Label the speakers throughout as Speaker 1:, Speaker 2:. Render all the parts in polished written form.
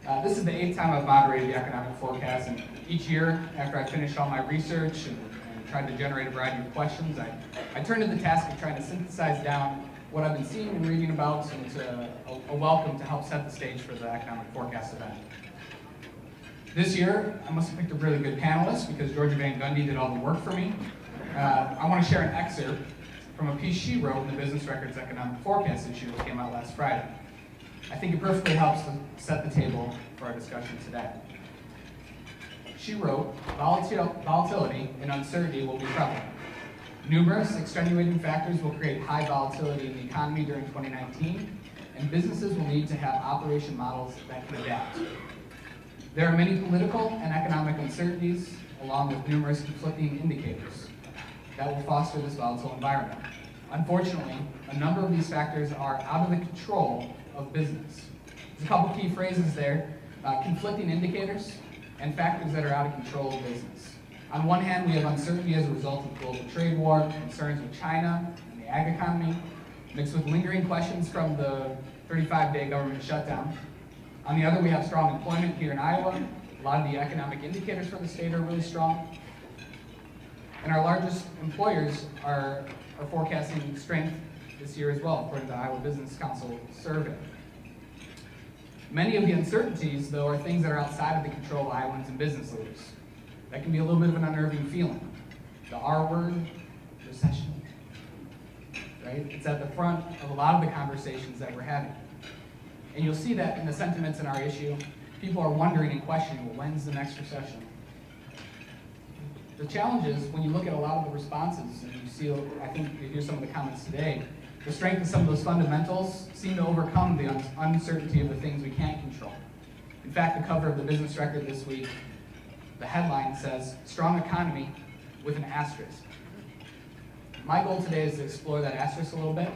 Speaker 1: This is the 8th time I've moderated the Economic Forecast, and each year, after I finished all my research and tried to generate a variety of questions, I turned to the task of trying to synthesize down what I've been seeing and reading about into a welcome to help set the stage for the Economic Forecast event. This year, I must have picked a really good panelist because Georgia Van Gundy did all the work for me. I want to share an excerpt from a piece she wrote in the Business Record's Economic Forecast issue that came out last Friday. I think it perfectly helps to set the table for our discussion today. She wrote, volatility and uncertainty will be prevalent. Numerous extenuating factors will create high volatility in the economy during 2019, and businesses will need to have operation models that can adapt. There are many political and economic uncertainties, along with numerous conflicting indicators, that will foster this volatile environment. Unfortunately, a number of these factors are out of the control of business. There's a couple key phrases there, conflicting indicators and factors that are out of control of business. On one hand, we have uncertainty as a result of global trade war, concerns with China and the ag economy, mixed with lingering questions from the 35-day government shutdown. On the other, we have strong employment here in Iowa. A lot of the economic indicators for the state are really strong. And our largest employers are forecasting strength this year as well, according to the Iowa Business Council survey. Many of the uncertainties, though, are things that are outside of the control of Iowans and business leaders. That can be a little bit of an unnerving feeling. The R word, recession, right? It's at the front of a lot of the conversations that we're having. And you'll see that in the sentiments in our issue. People are wondering and questioning, well, when's the next recession? The challenge is, when you look at a lot of the responses, and you see, I think you hear some of the comments today, the strength of some of those fundamentals seem to overcome the uncertainty of the things we can't control. In fact, the cover of the Business Record this week, the headline says, "Strong economy with an asterisk." My goal today is to explore that asterisk a little bit.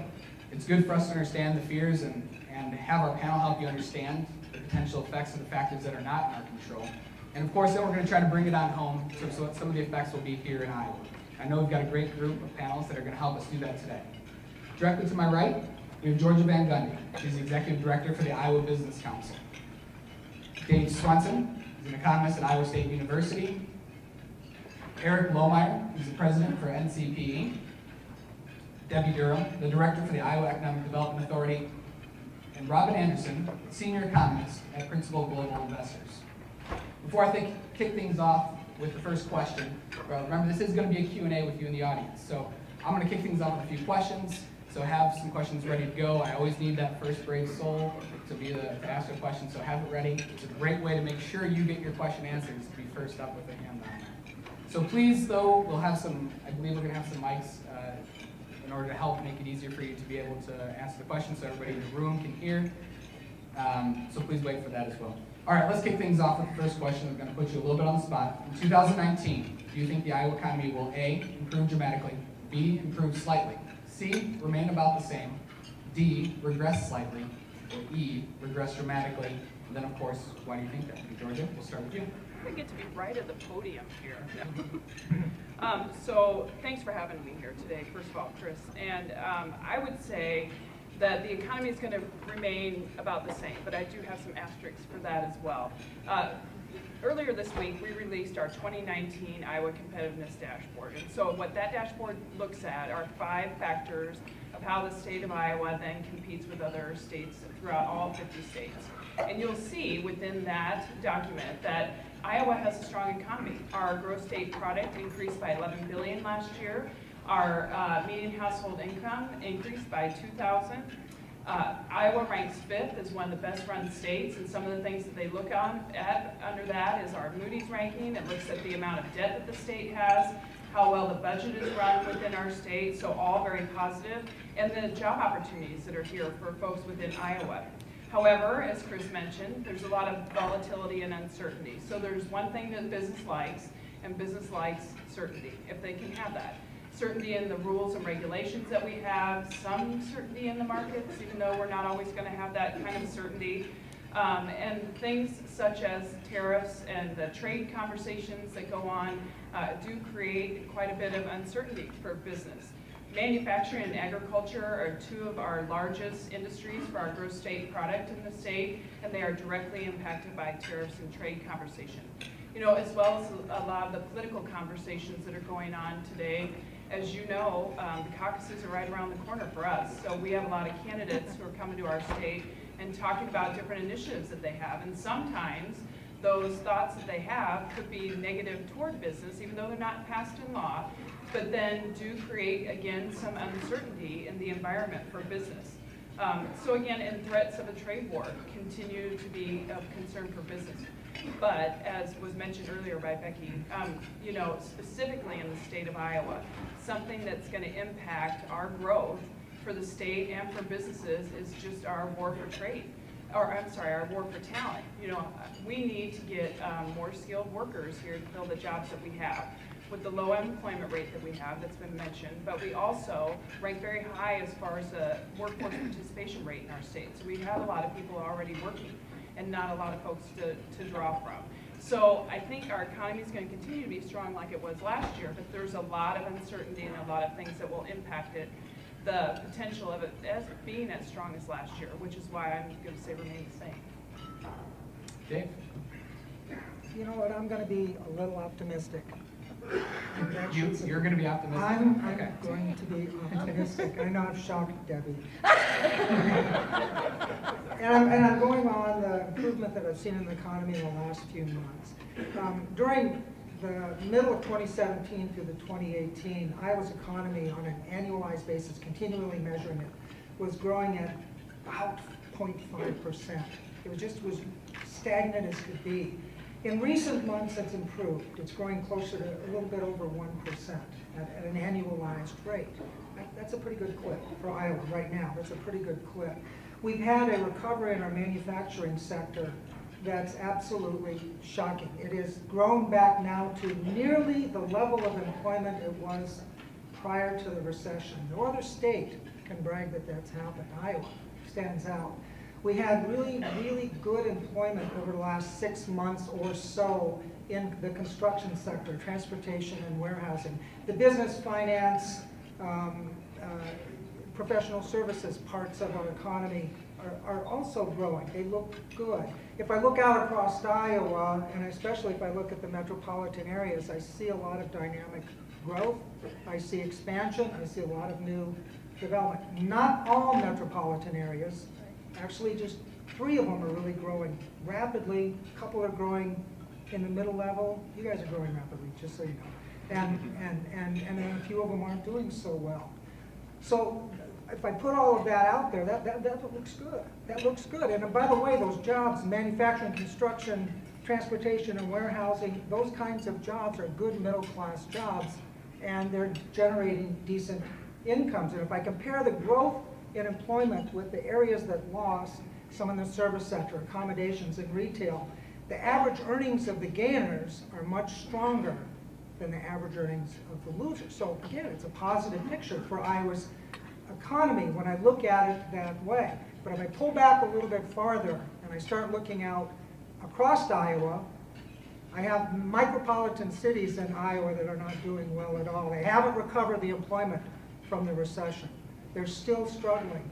Speaker 1: It's good for us to understand the fears and have our panel help you understand the potential effects of the factors that are not in our control. And of course, then we're going to try to bring it on home, so some of the effects will be here in Iowa. I know we've got a great group of panelists that are going to help us do that today. Directly to my right, we have Georgia Van Gundy. She's the Executive Director for the Iowa Business Council. Dave Swenson is an economist at Iowa State University. Eric Lohmeier, who's the President for NCP Inc. Debi Durham, the Director for the Iowa Economic Development Authority. And Robin Anderson, Senior Economist at Principal Global Investors. Before I kick things off with the first question, remember this is going to be a Q&A with you in the audience. So I'm going to kick things off with a few questions. So have some questions ready to go. I always need that first brave soul to ask a question, so have it ready. It's a great way to make sure you get your question answered, is to be first up with a hand on that. So please, though, I believe we're going to have some mics in order to help make it easier for you to be able to answer the question so everybody in the room can hear. So please wait for that as well. All right, let's kick things off with the first question. I'm going to put you a little bit on the spot. In 2019, do you think the Iowa economy will A, improve dramatically, B, improve slightly, C, remain about the same, D, regress slightly, or E, regress dramatically? And then, of course, why do you think that? Georgia, we'll start with you.
Speaker 2: I get to be right at the podium here. So thanks for having me here today, first of all, Chris. And I would say that the economy is going to remain about the same, but I do have some asterisks for that as well. Earlier this week, we released our 2019 Iowa Competitiveness Dashboard. And so what that dashboard looks at are 5 factors of how the state of Iowa then competes with other states throughout all 50 states. And you'll see within that document that Iowa has a strong economy. Our gross state product increased by $11 billion last year. Our median household income increased by $2,000. Iowa ranks 5th as one of the best run states, and some of the things that they look at under that is our Moody's ranking. It looks at the amount of debt that the state has, how well the budget is run within our state, so all very positive, and the job opportunities that are here for folks within Iowa. However, as Chris mentioned, there's a lot of volatility and uncertainty. So there's one thing that business likes, and business likes certainty, if they can have that. Certainty in the rules and regulations that we have, some certainty in the markets, even though we're not always going to have that kind of certainty. And things such as tariffs and the trade conversations that go on do create quite a bit of uncertainty for business. Manufacturing and agriculture are two of our largest industries for our gross state product in the state, and they are directly impacted by tariffs and trade conversation. You know, as well as a lot of the political conversations that are going on today. As you know, the caucuses are right around the corner for us, so we have a lot of candidates who are coming to our state and talking about different initiatives that they have, and sometimes those thoughts that they have could be negative toward business, even though they're not passed in law, but then do create, again, some uncertainty in the environment for business. So again, and threats of a trade war continue to be of concern for business. But as was mentioned earlier by Becky, you know, specifically in the state of Iowa, something that's going to impact our growth for the state and for businesses is just our war for trade, or I'm sorry, our war for talent. You know, we need to get more skilled workers here to fill the jobs that we have with the low unemployment rate that we have that's been mentioned, but we also rank very high as far as the workforce participation rate in our state. So we have a lot of people already working and not a lot of folks to draw from. So I think our economy is going to continue to be strong like it was last year, but there's a lot of uncertainty and a lot of things that will impact it. The potential of it as being as strong as last year, which is why I'm going to say remain the same.
Speaker 1: Dave?
Speaker 3: You know what, I'm going to be a little optimistic.
Speaker 1: You're going to be optimistic?
Speaker 3: I'm going to be optimistic. I know I've shocked Debbie. and I'm going on the improvement that I've seen in the economy in the last few months. During the middle of 2017 through the 2018, Iowa's economy on an annualized basis, continually measuring it, was growing at about 0.5%. It was stagnant as could be. In recent months, it's improved. It's growing closer to a little bit over 1% at an annualized rate. That's a pretty good clip for Iowa right now. That's a pretty good clip. We've had a recovery in our manufacturing sector that's absolutely shocking. It has grown back now to nearly the level of employment it was prior to the recession. No other state can brag that that's happened. Iowa stands out. We had really, really good employment over the last 6 months or so in the construction sector, transportation and warehousing. The business, finance, professional services parts of our economy are also growing. They look good. If I look out across Iowa, and especially if I look at the metropolitan areas, I see a lot of dynamic growth. I see expansion. I see a lot of new development. Not all metropolitan areas. Actually, just 3 of them are really growing rapidly. A couple are growing in the middle level. You guys are growing rapidly, just so you know. And then a few of them aren't doing so well. So if I put all of that out there, that looks good. That looks good. And by the way, those jobs, manufacturing, construction, transportation, and warehousing, those kinds of jobs are good middle-class jobs, and they're generating decent incomes. And if I compare the growth in employment with the areas that lost, some in the service sector, accommodations, and retail, the average earnings of the gainers are much stronger than the average earnings of the losers. So again, it's a positive picture for Iowa's economy when I look at it that way. But if I pull back a little bit farther and I start looking out across Iowa, I have micropolitan cities in Iowa that are not doing well at all. They haven't recovered the employment from the recession. They're still struggling.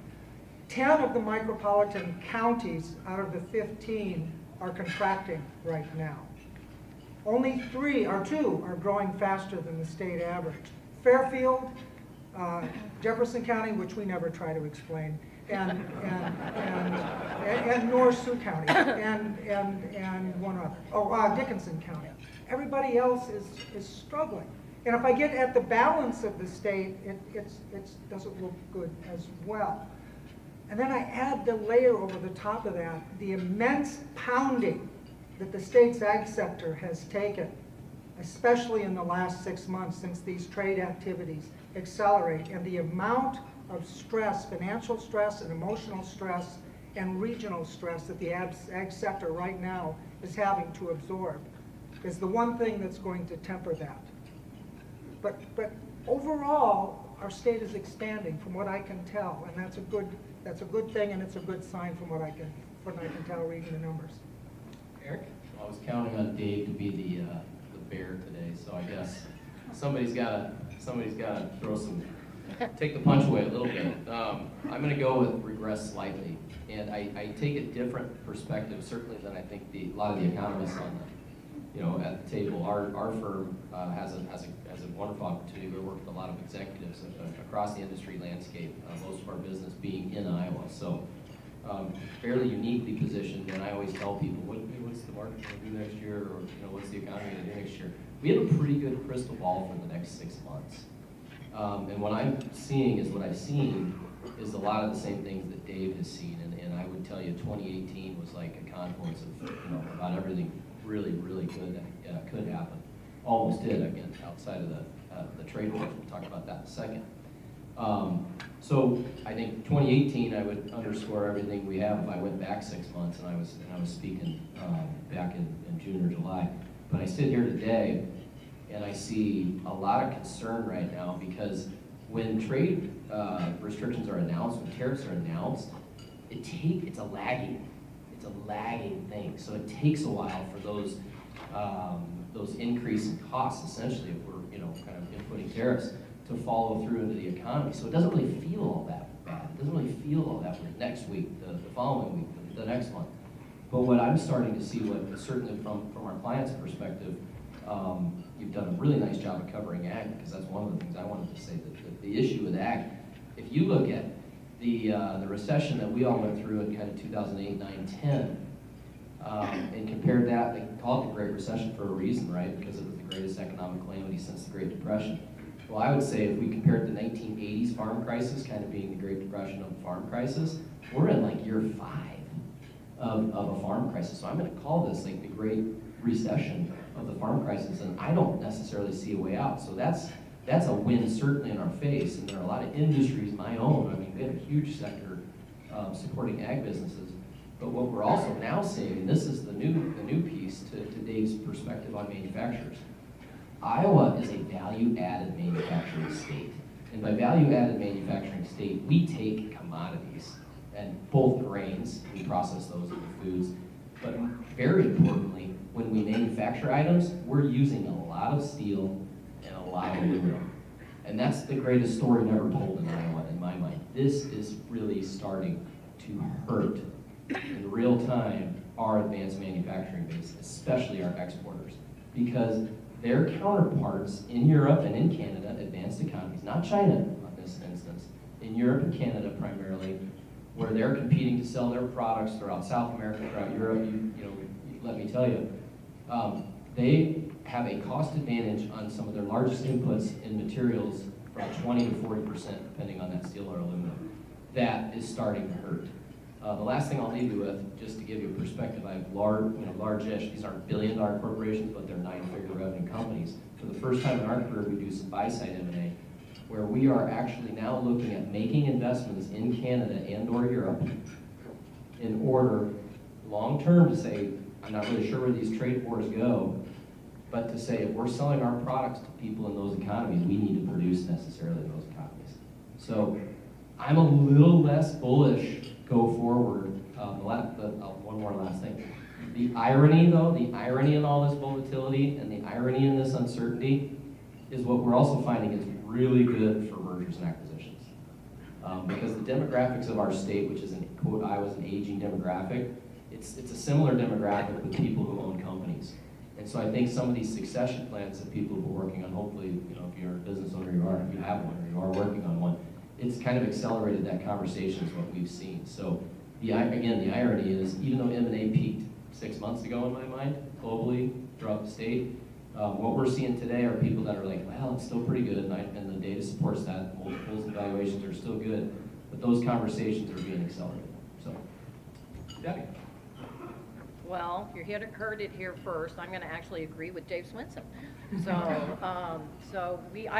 Speaker 3: 10 of the micropolitan counties out of the 15 are contracting right now. Only 2 are growing faster than the state average. Fairfield, Jefferson County, which we never try to explain, and North Sioux County, and one other, Dickinson County. Everybody else is struggling. And if I get at the balance of the state, it doesn't look good as well. And then I add the layer over the top of that, the immense pounding that the state's ag sector has taken, especially in the last 6 months since these trade activities accelerate, and the amount of stress, financial stress and emotional stress and regional stress that the ag sector right now is having to absorb is the one thing that's going to temper that. But overall, our state is expanding from what I can tell, and that's a good thing, and it's a good sign from what I can tell reading the numbers.
Speaker 1: Eric?
Speaker 4: I was counting on Dave to be the bear today, so I guess somebody's got to throw some take the punch away a little bit. I'm going to go with regress slightly, and I take a different perspective certainly than I think a lot of the economists on at the table. Our firm has a wonderful opportunity. We work with a lot of executives across the industry landscape. Most of our business being in Iowa, so fairly uniquely positioned. And I always tell people, what's the market going to do next year, or what's the economy going to do next year? We have a pretty good crystal ball for the next 6 months. And what I'm seeing is what I've seen is a lot of the same things that Dave has seen. And I would tell you 2018 was like a confluence of about everything really good that could happen. Almost did, again, outside of the trade wars. We'll talk about that in a second. So I think 2018, I would underscore everything we have if I went back 6 months and I was speaking back in June or July. But I sit here today and I see a lot of concern right now because when trade restrictions are announced, when tariffs are announced, it's a lagging thing. So it takes a while for those increase in costs, essentially, if we're kind of inputting tariffs, to follow through into the economy. So it doesn't really feel all that bad. It doesn't really feel all that way next week, the following week, the next month. But what I'm starting to see, certainly from our clients' perspective, you've done a really nice job of covering ag, because that's one of the things I wanted to say, that the issue with ag, if you look at the recession that we all went through in kind of 2008, 9, 10, and compared that, they call it the Great Recession for a reason, right? Because it was the greatest economic calamity since the Great Depression. Well, I would say if we compared the 1980s farm crisis, kind of being the Great Depression of the farm crisis, we're in like year 5 of a farm crisis. So I'm going to call this like the Great Recession of the farm crisis, and I don't necessarily see a way out. So that's a win certainly in our face, and there are a lot of industries, my own. I mean, we have a huge sector supporting ag businesses. But what we're also now seeing, and this is the new piece to Dave's perspective on manufacturers, Iowa is a value-added manufacturing state. And by value-added manufacturing state, we take commodities, and both grains, we process those into foods, but very importantly, when we manufacture items, we're using a lot of steel and a lot of aluminum. And that's the greatest story never told in Iowa, in my mind. This is really starting to hurt in real time our advanced manufacturing base, especially our exporters, because their counterparts in Europe and in Canada, advanced economies, not China on this instance, in Europe and Canada primarily, where they're competing to sell their products throughout South America, throughout Europe, let me tell you, they have a cost advantage on some of their largest inputs in materials from 20 to 40%, depending on that steel or aluminum. That is starting to hurt. The last thing I'll leave you with, just to give you a perspective, I have large-ish, these aren't billion-dollar corporations, but they're 9-figure revenue companies. For the first time in our career, we do some buy-side M&A, where we are actually now looking at making investments in Canada and or Europe in order, long-term, to say, I'm not really sure where these trade wars go, but to say if we're selling our products to people in those economies, we need to produce necessarily in those economies. So I'm a little less bullish go forward. One more last thing. The irony, though, in all this volatility and the irony in this uncertainty is what we're also finding is really good for mergers and acquisitions. Because the demographics of our state, which is, quote, Iowa's an aging demographic, it's a similar demographic with people who own companies. And so I think some of these succession plans that people have been working on, hopefully, if you're a business owner, if you have one, or you are working on one, it's kind of accelerated that conversation is what we've seen. So the irony is, even though M&A peaked 6 months ago in my mind, globally, throughout the state, what we're seeing today are people that are like, well, it's still pretty good, and the data supports that. Multiples and valuations are still good, but those conversations are being accelerated. So, Debbie.
Speaker 5: Well, you heard it here first. I'm going to actually agree with Dave Swenson. I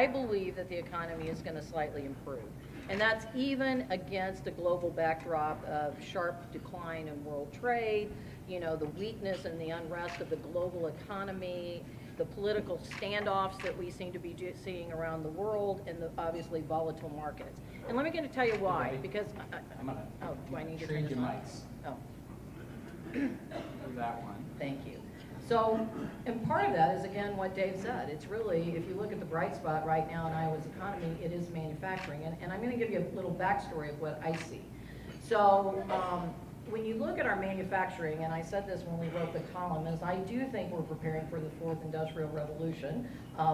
Speaker 5: believe that the economy is going to slightly improve. And that's even against a global backdrop of sharp decline in world trade, the weakness and the unrest of the global economy, the political standoffs that we seem to be seeing around the world, and the obviously volatile markets. And let me tell you why, because,
Speaker 1: do
Speaker 5: I need to
Speaker 1: trade
Speaker 5: turn
Speaker 1: your
Speaker 5: this
Speaker 1: mics?
Speaker 5: on? Oh.
Speaker 1: That one.
Speaker 5: Thank you. So, and part of that is, again, what Dave said. It's really, if you look at the bright spot right now in Iowa's economy, it is manufacturing. And I'm going to give you a little backstory of what I see. So, when you look at our manufacturing, and I said this when we wrote the column, is I do think we're preparing for the fourth industrial revolution,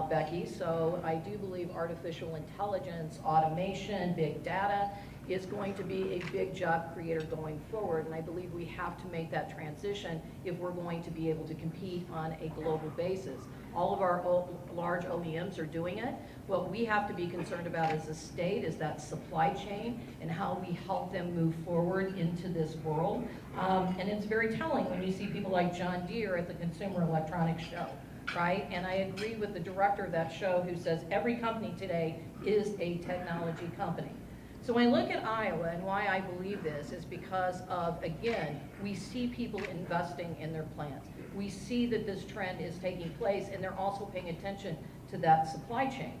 Speaker 5: Becky. So I do believe artificial intelligence, automation, big data is going to be a big job creator going forward. And I believe we have to make that transition if we're going to be able to compete on a global basis. All of our large OEMs are doing it. What we have to be concerned about as a state is that supply chain and how we help them move forward into this world. And it's very telling when you see people like John Deere at the Consumer Electronics Show, right? And I agree with the director of that show who says every company today is a technology company. So when I look at Iowa and why I believe this is because of, again, we see people investing in their plants. We see that this trend is taking place, and they're also paying attention to that supply chain.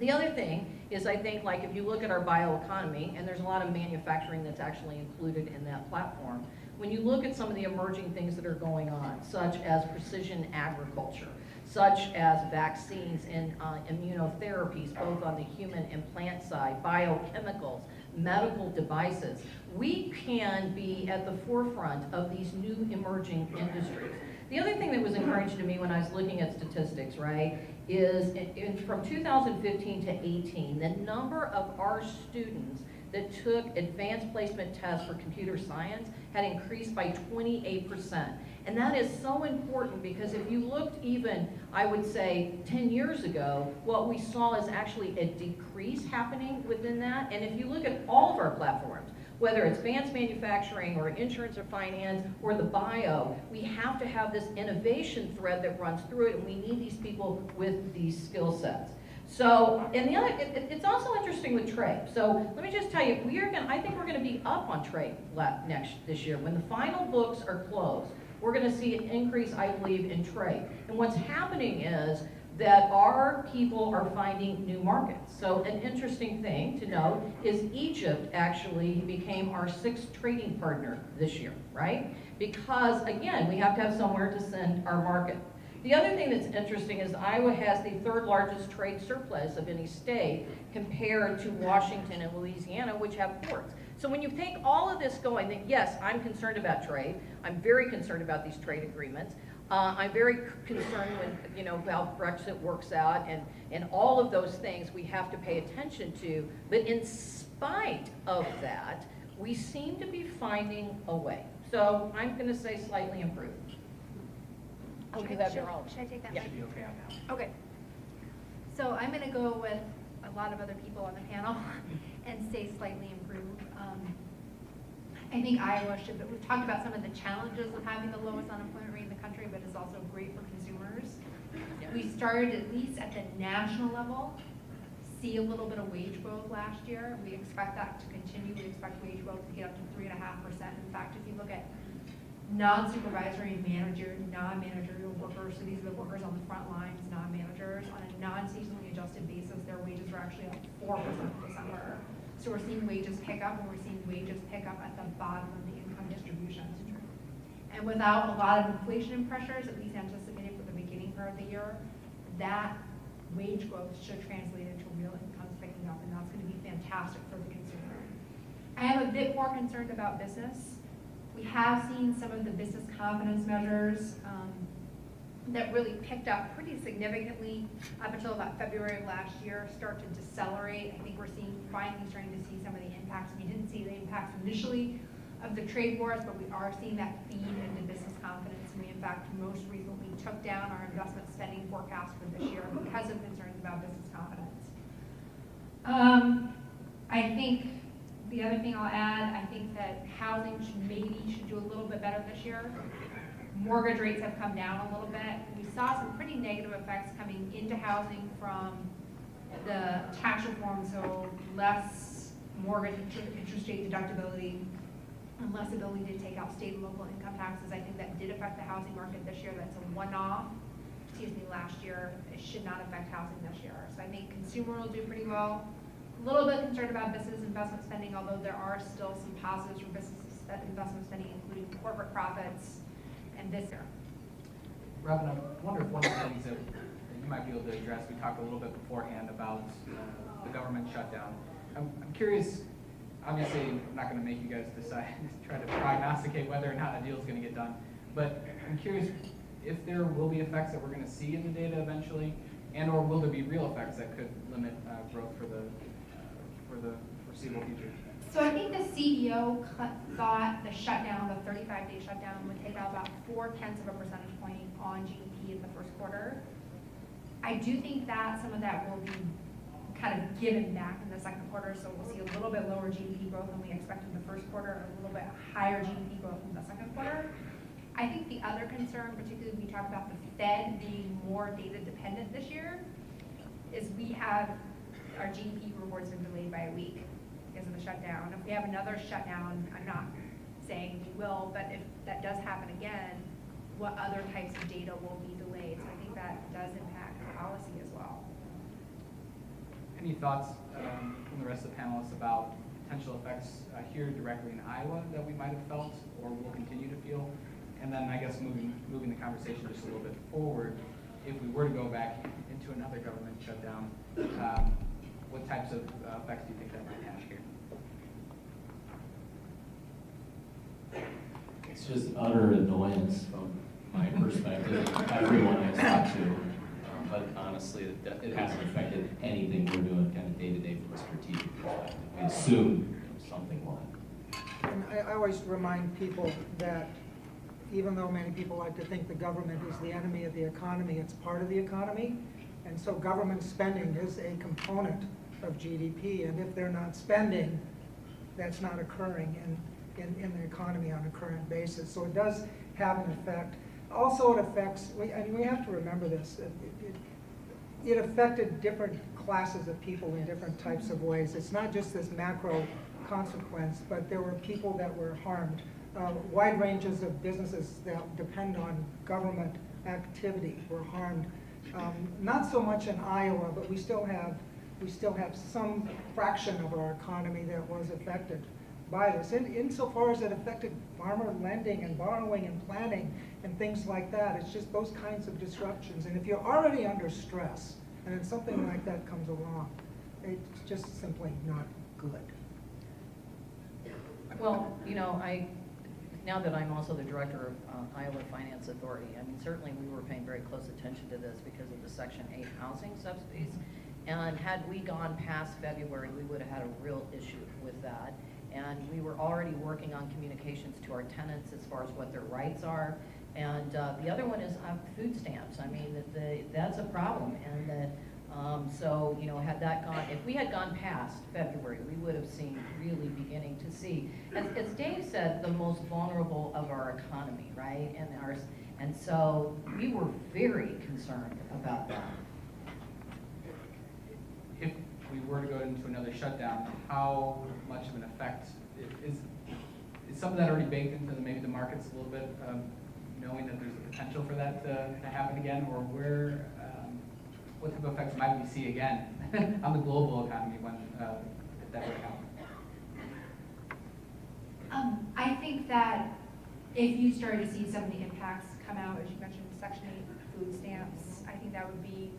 Speaker 5: The other thing is, I think, like if you look at our bioeconomy, and there's a lot of manufacturing that's actually included in that platform, when you look at some of the emerging things that are going on, such as precision agriculture, such as vaccines and immunotherapies, both on the human and plant side, biochemicals, medical devices, we can be at the forefront of these new emerging industries. The other thing that was encouraging to me when I was looking at statistics, right, is from 2015 to 18, the number of our students that took advanced placement tests for computer science had increased by 28%. And that is so important because if you looked even, I would say, 10 years ago, what we saw is actually a decrease happening within that. And if you look at all of our platforms, whether it's advanced manufacturing or insurance or finance or the bio, we have to have this innovation thread that runs through it, and we need these people with these skill sets. So, and the other, it's also interesting with trade. So let me just tell you, I think we're going to be up on trade this year. When the final books are closed, we're going to see an increase, I believe, in trade. And what's happening is that our people are finding new markets. So an interesting thing to note is Egypt actually became our 6th trading partner this year, right? Because, again, we have to have somewhere to send our market. The other thing that's interesting is Iowa has the 3rd largest trade surplus of any state compared to Washington and Louisiana, which have ports. So when you take all of this going, then yes, I'm concerned about trade. I'm very concerned about these trade agreements. I'm very concerned when, how Brexit works out and all of those things we have to pay attention to. But in spite of that, we seem to be finding a way. So I'm going to say slightly improved.
Speaker 6: Should I take that?
Speaker 5: Yeah.
Speaker 1: Should be okay on that.
Speaker 6: Okay. So I'm going to go with a lot of other people on the panel and say slightly improved. I think Iowa should, but we've talked about some of the challenges of having the lowest unemployment rate in the country, but it's also great for consumers.
Speaker 5: Yeah.
Speaker 6: We started, at least at the national level, see a little bit of wage growth last year. We expect that to continue. We expect wage growth to get up to 3.5%. In fact, if you look at non-supervisory non-managerial workers, so these are the workers on the front lines, non-managers, on a non-seasonally adjusted basis, their wages are actually up 4% in December. So we're seeing wages pick up, and we're seeing wages pick up at the bottom of the income distribution. And without a lot of inflation pressures, at least anticipated for the beginning part of the year, that wage growth should translate into real incomes picking up, and that's going to be fantastic for the consumer. I am a bit more concerned about business. We have seen some of the business confidence measures that really picked up pretty significantly up until about February of last year start to decelerate. I think we're finally starting to see some of the impacts. We didn't see the impacts initially of the trade wars, but we are seeing that feed into business confidence. And we, in fact, most recently took down our investment spending forecast for this year because of concerns about business confidence. I think the other thing I'll add, I think that housing should do a little bit better this year. Mortgage rates have come down a little bit. We saw some pretty negative effects coming into housing from the tax reform, so less mortgage interest rate deductibility and less ability to take out state and local income taxes. I think that did affect the housing market this year. That's a one-off. Last year. It should not affect housing this year. So I think consumer will do pretty well. A little bit concerned about business investment spending, although there are still some positives for business investment spending, including corporate profits and this year.
Speaker 1: Robin, I wonder if one of the things that you might be able to address, we talked a little bit beforehand about the government shutdown. I'm curious, obviously, I'm not going to make you guys decide, try to prognosticate whether or not a deal is going to get done, but I'm curious if there will be effects that we're going to see in the data eventually, and or will there be real effects that could limit growth for the foreseeable future?
Speaker 6: So I think the CEO thought the shutdown, the 35-day shutdown, would take out about 0.4 percentage point on GDP in the first quarter. I do think that some of that will be kind of given back in the second quarter, so we'll see a little bit lower GDP growth than we expected in the first quarter, a little bit higher GDP growth in the second quarter. I think the other concern, particularly when we talk about the Fed being more data dependent this year, is we have our GDP reports been delayed by a week because of the shutdown. If we have another shutdown, I'm not saying we will, but if that does happen again, what other types of data will be delayed? So I think that does impact policy as well.
Speaker 1: Any thoughts from the rest of the panelists about potential effects here directly in Iowa that we might have felt or will continue to feel? And then I guess moving the conversation just a little bit forward, if we were to go back into another government shutdown, what types of effects do you think that might have here?
Speaker 4: It's just utter annoyance from my perspective, everyone I talk to. But honestly, it hasn't affected anything we're doing kind of day to day from a strategic perspective. We assume something will happen.
Speaker 3: And I always remind people that even though many people like to think the government is the enemy of the economy, it's part of the economy. And so government spending is a component of GDP. And if they're not spending, that's not occurring in the economy on a current basis. So it does have an effect. Also, it affects, we have to remember this, it affected different classes of people in different types of ways. It's not just this macro consequence, but there were people that were harmed. Wide ranges of businesses that depend on government activity were harmed. Not so much in Iowa, but we still have some fraction of our economy that was affected by this. Insofar as it affected farmer lending and borrowing and planning and things like that, it's just those kinds of disruptions. And if you're already under stress and then something like that comes along, it's just simply not good.
Speaker 5: Well, now that I'm also the director of Iowa Finance Authority, I mean, certainly we were paying very close attention to this because of the Section 8 housing subsidies. And had we gone past February, we would have had a real issue with that. And we were already working on communications to our tenants as far as what their rights are. And the other one is food stamps. I mean, that's a problem. And so, had that gone, if we had gone past February, we would have seen really beginning to see, as Dave said, the most vulnerable of our economy, right? And so we were very concerned about that.
Speaker 1: If we were to go into another shutdown, how much of an effect is some of that already baked into maybe the markets a little bit, knowing that there's a potential for that to happen again, or what type of effects might we see again on the global economy when if that were to happen?
Speaker 6: I think that if you started to see some of the impacts come out, as you mentioned, Section 8 food stamps, I think that would be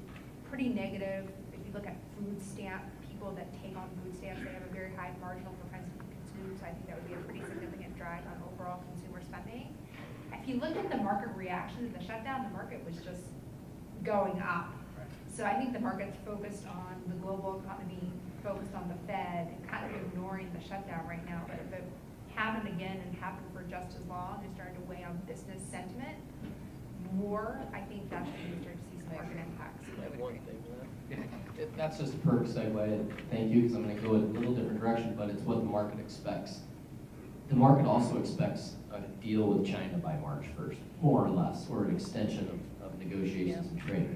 Speaker 6: pretty negative. If you look at food stamp, people that take on food stamps, they have a very high marginal propensity to consume, so I think that would be a pretty significant drag on overall consumer spending. If you look at the market reaction to the shutdown, the market was just going up. So I think the market's focused on the global economy, focused on the Fed, and kind of ignoring the shutdown right now. But if it happened again and happened for just as long, and started to weigh on business sentiment more, I think that's when you start to see some market impacts.
Speaker 4: I have one thing to that. That's just a perfect segue. Thank you, because I'm going to go in a little different direction, but it's what the market expects. The market also expects a deal with China by March 1st, more or less, or an extension of negotiations and trade.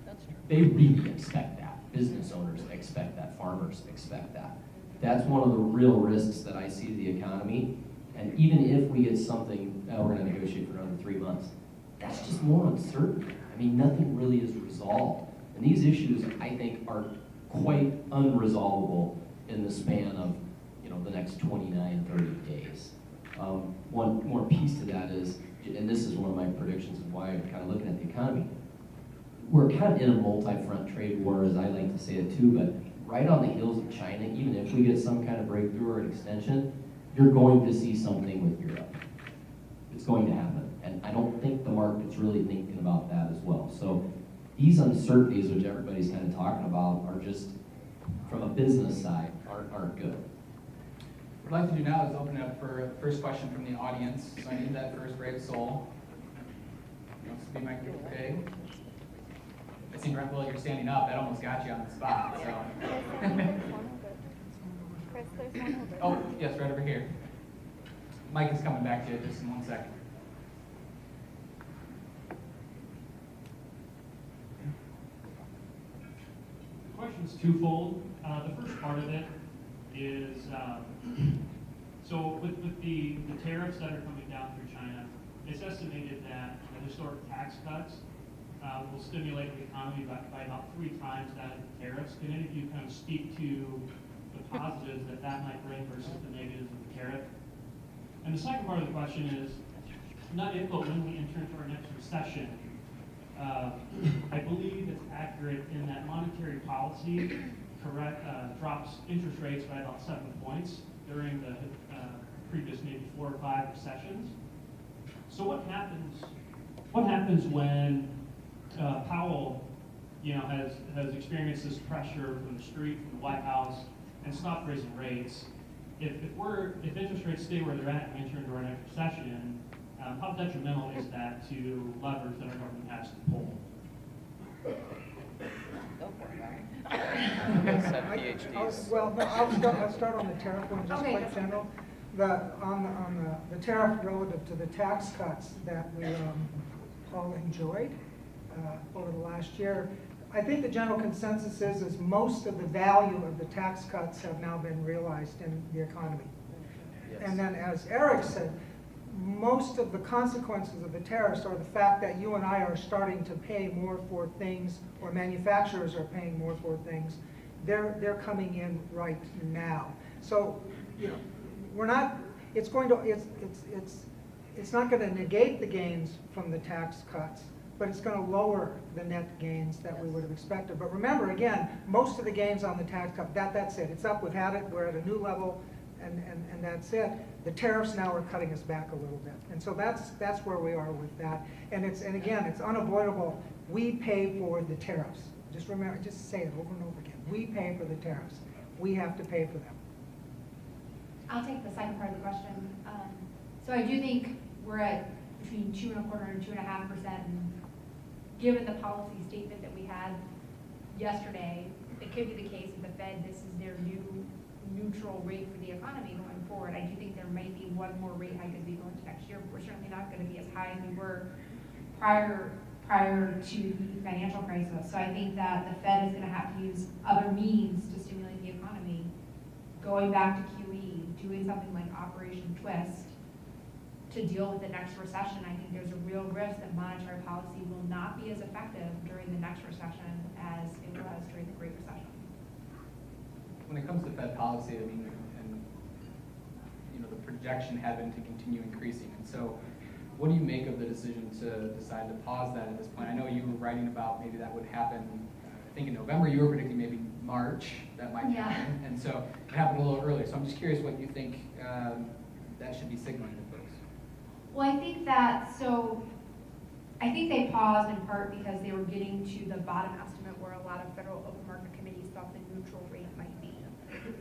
Speaker 5: That's true.
Speaker 4: They really expect that. Business owners expect that. Farmers expect that. That's one of the real risks that I see to the economy. And even if we get something, we're going to negotiate for another 3 months, that's just more uncertain. I mean, nothing really is resolved. And these issues, I think, are quite unresolvable in the span of, the next 29, 30 days. One more piece to that is and this is one of my predictions of why I'm kind of looking at the economy, we're kind of in a multi-front trade war, as I like to say it too, but right on the heels of China, even if we get some kind of breakthrough or an extension, you're going to see something with Europe. It's going to happen. And I don't think the market's really thinking about that as well. So these uncertainties, which everybody's kind of talking about, are just, from a business side, aren't good.
Speaker 1: What I'd like to do now is open it up for the first question from the audience. So I need that first brave soul. Who wants to be my pig? I see, Brent, you're standing up. That almost got you on the spot. So. Oh, yes, right over here. Mike is coming back to you just in 1 second.
Speaker 7: The question is twofold. The first part of it is, so with the tariffs that are coming down through China, it's estimated that the historic tax cuts will stimulate the economy by about 3 times that of the tariffs. Can any of you kind of speak to the positives that might bring versus the negatives of the tariff? And the second part of the question is, not if, but when we enter into our next recession, I believe it's accurate in that monetary policy drops interest rates by about 7 points during the previous maybe 4 or 5 recessions. So what happens when Powell, has experienced this pressure from the street, from the White House, and stopped raising rates? If interest rates stay where they're at and we enter into our next recession, how detrimental is that to levers that our government has to pull?
Speaker 5: Go for it,
Speaker 3: I'll start on the tariff one, just
Speaker 6: Okay.
Speaker 3: quite general. On the tariff relative to the tax cuts that we all enjoyed over the last year, I think the general consensus is most of the value of the tax cuts have now been realized in the economy.
Speaker 4: Yes.
Speaker 3: And then, as Eric said, most of the consequences of the tariffs are the fact that you and I are starting to pay more for things, or manufacturers are paying more for things. They're coming in right now. So, we're not. It's going to. It's not going to negate the gains from the tax cuts, but it's going to lower the net gains that we would have expected. But remember, again, most of the gains on the tax cut, that's it. It's up. We've had it. We're at a new level. And that's it. The tariffs now are cutting us back a little bit, and so that's where we are with that. And again, it's unavoidable. We pay for the tariffs. Just remember, just say it over and over again. We pay for the tariffs. We have to pay for them.
Speaker 6: I'll take the second part of the question. So I do think we're at between 2.25% and 2.5%. And given the policy statement that we had yesterday, it could be the case that the Fed, this is their new neutral rate for the economy going forward. I do think there might be one more rate hike as we go into next year, but we're certainly not going to be as high as we were prior to the financial crisis. So I think that the Fed is going to have to use other means to stimulate the economy, going back to QE, doing something like Operation Twist to deal with the next recession. I think there's a real risk that monetary policy will not be as effective during the next recession as it was during the Great Recession.
Speaker 1: When it comes to Fed policy, I mean, the projection had been to continue increasing. And so what do you make of the decision to decide to pause that at this point? I know you were writing about maybe that would happen, I think in November. You were predicting maybe March that might happen. And so it happened a little earlier. So I'm just curious what you think that should be signaling to folks.
Speaker 6: Well, I think they paused in part because they were getting to the bottom estimate where a lot of federal open market committees thought the neutral rate might be.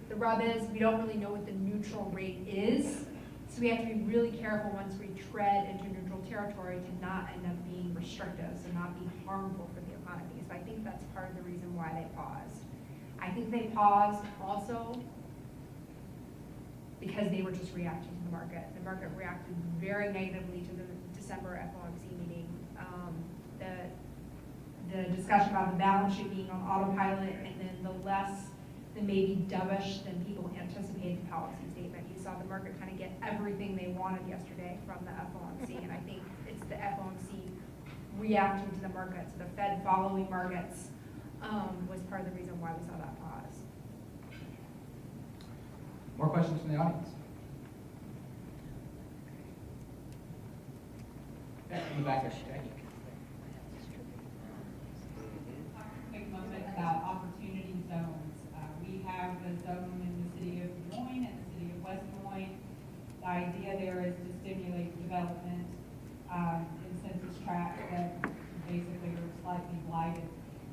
Speaker 6: The rub is we don't really know what the neutral rate is, so we have to be really careful once we tread into neutral territory to not end up being restrictive, so not be harmful for the economy. So I think that's part of the reason why they paused. I think they paused also because they were just reacting to the market. The market reacted very negatively to the December FOMC meeting. The discussion about the balance sheet being on autopilot, and then the less than maybe dovish than people anticipated policy statement. You saw the market kind of get everything they wanted yesterday from the FOMC, and I think it's the FOMC reacting to the markets. The Fed following markets was part of the reason why we saw that pause.
Speaker 1: More questions from the audience? In the back, Jackie.
Speaker 8: Quick moment about opportunity zones. We have the zone in the city of Des Moines and the city of West Des Moines. The idea there is to stimulate development in census tracts that basically are slightly blighted.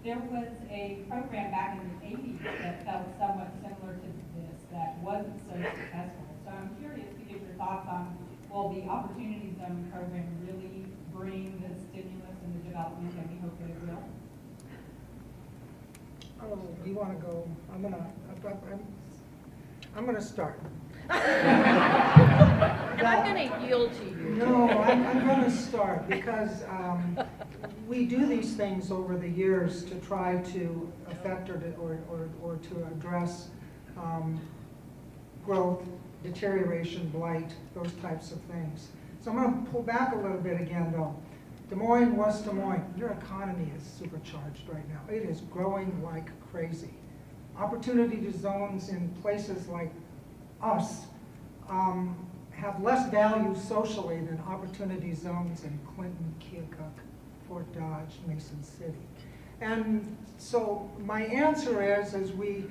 Speaker 8: There was a program back in the 80s that felt somewhat similar to this that wasn't so successful. So I'm curious to get your thoughts on, will the Opportunity Zone program really bring the stimulus and the development that we hope that it will?
Speaker 3: Oh, you want to go? I'm gonna start.
Speaker 5: And I'm going to yield to you.
Speaker 3: No, I'm going to start because we do these things over the years to try to affect or to address growth, deterioration, blight, those types of things. So I'm going to pull back a little bit again, though. Des Moines, West Des Moines, your economy is supercharged right now. It is growing like crazy. Opportunity zones in places like us have less value socially than opportunity zones in Clinton, Keokuk, Fort Dodge, Mason City. And so my answer is we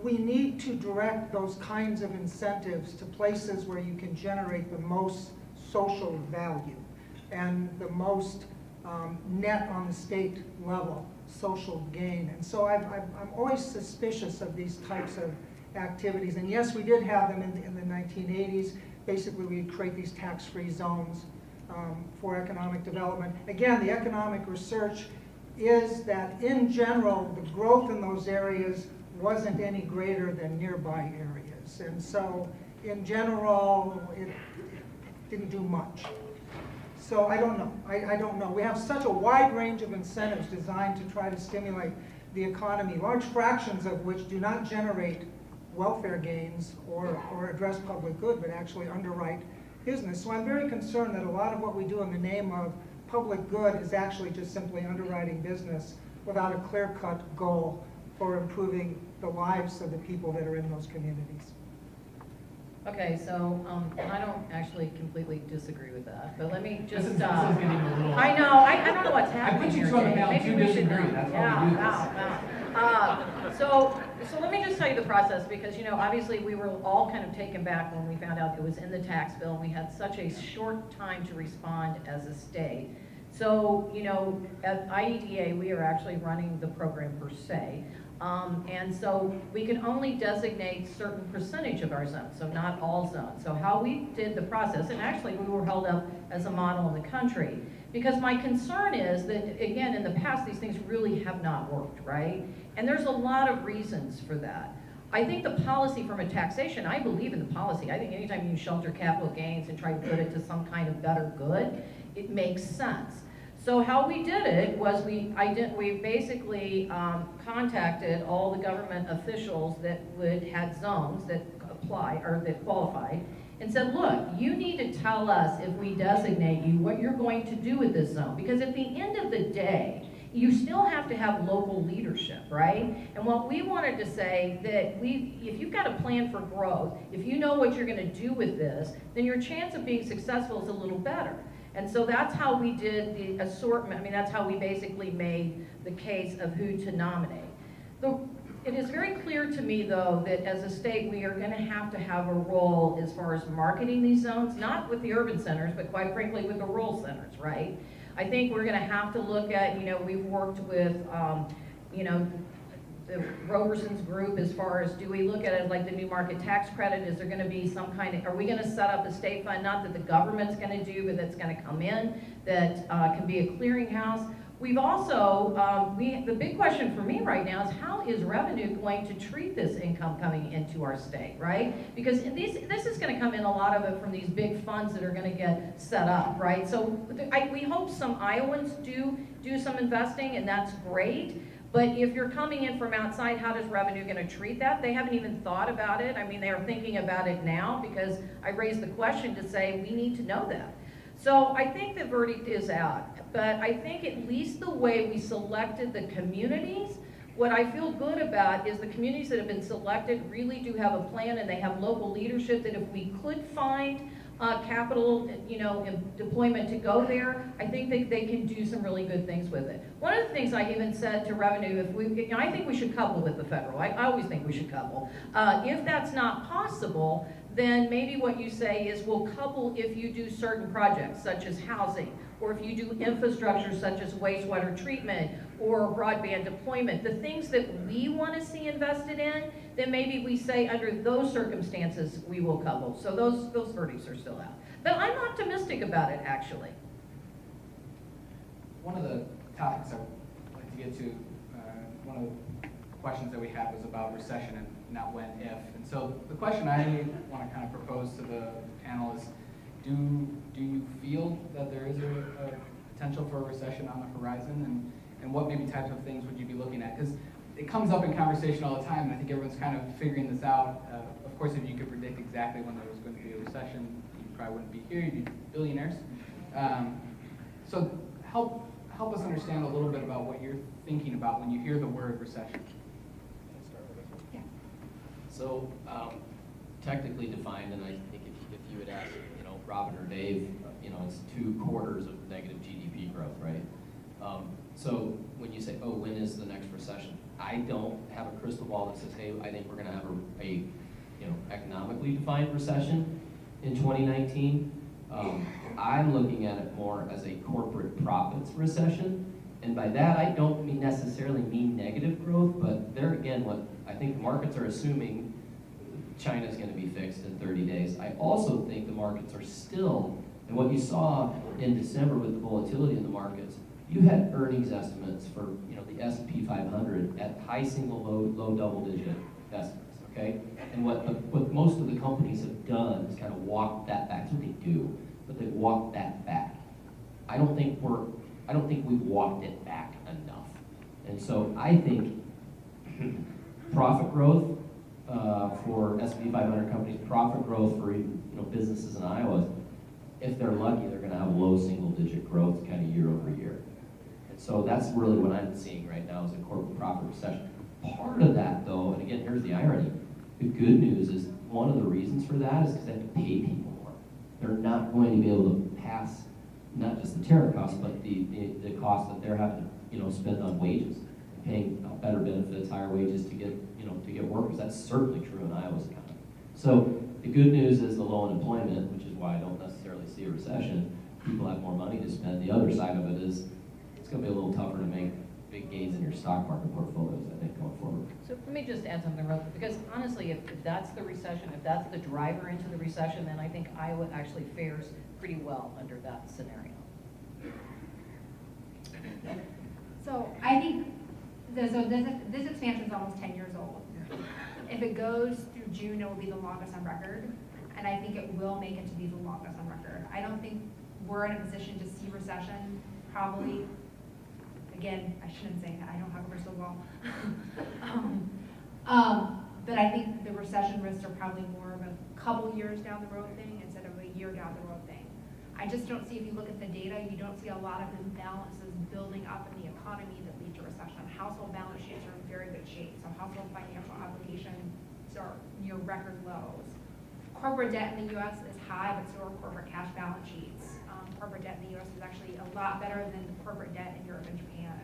Speaker 3: need to direct those kinds of incentives to places where you can generate the most social value and the most net on the state level social gain. And so I'm always suspicious of these types of activities. And yes, we did have them in the 1980s. Basically, we'd create these tax-free zones for economic development. Again, the economic research is that in general, the growth in those areas wasn't any greater than nearby areas. And so in general, it didn't do much. So I don't know. I don't know. We have such a wide range of incentives designed to try to stimulate the economy, large fractions of which do not generate welfare gains or address public good, but actually underwrite business. So I'm very concerned that a lot of what we do in the name of public good is actually just simply underwriting business without a clear-cut goal for improving the lives of the people that are in those communities.
Speaker 5: Okay, so I don't actually completely disagree with that, but let me just.
Speaker 1: This is getting a little.
Speaker 5: I know. I don't know what's happening
Speaker 1: put you
Speaker 5: here,
Speaker 1: to a
Speaker 5: Jay.
Speaker 1: panel
Speaker 5: Maybe
Speaker 1: to
Speaker 5: we should.
Speaker 1: disagree. That's why we do this.
Speaker 5: Wow. So let me just tell you the process, because obviously we were all kind of taken back when we found out it was in the tax bill, and we had such a short time to respond as a state. So at IEDA we are actually running the program per se. And so we can only designate certain percentage of our zones, so not all zones. So how we did the process, and actually we were held up as a model in the country, because my concern is that, again, in the past, these things really have not worked, right? And there's a lot of reasons for that. I think the policy from a taxation, I believe in the policy. I think anytime you shelter capital gains and try to put it to some kind of better good, it makes sense. So how we did it was we basically contacted all the government officials that had zones that apply or that qualified, and said, look, you need to tell us, if we designate you, what you're going to do with this zone. Because at the end of the day, you still have to have local leadership, right? And what we wanted to say that if you've got a plan for growth, if you know what you're going to do with this, then your chance of being successful is a little better. And so that's how we did the assortment. I mean, that's how we basically made the case of who to nominate. It is very clear to me, though, that as a state, we are going to have a role as far as marketing these zones, not with the urban centers, but quite frankly with the rural centers, right? I think we're going to have to look at, we've worked with, the Roberson's group as far as, do we look at it like the new market tax credit? Is there going to be some kind of, are we going to set up a state fund, not that the government's going to do, but that's going to come in, that can be a clearinghouse? We've also, the big question for me right now is, how is revenue going to treat this income coming into our state, right? Because this is going to come in, a lot of it from these big funds that are going to get set up, right? So we hope some Iowans do some investing, and that's great. But if you're coming in from outside, how does revenue going to treat that? They haven't even thought about it. I mean, they are thinking about it now, because I raised the question to say we need to know that. So I think the verdict is out. But I think at least the way we selected the communities, what I feel good about is the communities that have been selected really do have a plan, and they have local leadership that if we could find capital, deployment to go there, I think they can do some really good things with it. One of the things I even said to revenue, I think we should couple with the federal. I always think we should couple. If that's not possible, then maybe what you say is we'll couple if you do certain projects, such as housing, or if you do infrastructure such as wastewater treatment or broadband deployment, the things that we want to see invested in, then maybe we say under those circumstances we will couple. So those verdicts are still out. But I'm optimistic about it, actually.
Speaker 1: One of the topics I'd like to get to, one of the questions that we had was about recession and not when, if. And so the question I want to kind of propose to the panel is, do you feel that there is a potential for a recession on the horizon, and what maybe types of things would you be looking at? Because it comes up in conversation all the time, and I think everyone's kind of figuring this out. Of course, if you could predict exactly when there was going to be a recession, you probably wouldn't be here, you'd be billionaires. So help us understand a little bit about what you're thinking about when you hear the word recession.
Speaker 4: So technically defined, and I think if you would ask, Robin or Dave, it's 2 quarters of negative GDP growth, right? So when you say, oh, when is the next recession? I don't have a crystal ball that says, hey, I think we're going to have a economically defined recession in 2019. I'm looking at it more as a corporate profits recession. And by that, I don't necessarily mean negative growth, but there again, what I think the markets are assuming China's going to be fixed in 30 days. I also think the markets are still, and what you saw in December with the volatility in the markets, you had earnings estimates for the S&P 500 at high single, low double-digit estimates, okay? And what most of the companies have done is kind of walk that back. That's what they do, but they walk that back. I don't think we've walked it back enough. And so I think profit growth for S&P 500 companies, profit growth for even businesses in Iowa, if they're lucky, they're going to have low single-digit growth kind of year over year. And so that's really what I'm seeing right now is a corporate profit recession. Part of that, though, and again, here's the irony. The good news is one of the reasons for that is because they have to pay people more. They're not going to be able to pass not just the tariff costs, but the cost that they're having to spend on wages, paying better benefits, higher wages to get workers. That's certainly true in Iowa's economy. So the good news is the low unemployment, which is why I don't necessarily see a recession. People have more money to spend. The other side of it is it's going to be a little tougher to make big gains in your stock market portfolios, I think, going forward.
Speaker 5: So let me just add something real quick, because honestly, if that's the recession, if that's the driver into the recession, then I think Iowa actually fares pretty well under that scenario.
Speaker 6: So I think this expansion is almost 10 years old. If it goes through June, it will be the longest on record, and I think it will make it to be the longest on record. I don't think we're in a position to see recession, probably. Again, I shouldn't say that, I don't have a crystal ball. But I think the recession risks are probably more of a couple years down the road thing instead of a year down the road thing. I just don't see, if you look at the data, you don't see a lot of imbalances building up in the economy that lead to recession. Household balance sheets are in very good shape, so household financial obligations are near record lows. Corporate debt in the U.S. is high, but so are corporate cash balance sheets. Corporate debt in the U.S. is actually a lot better than the corporate debt in Europe and Japan.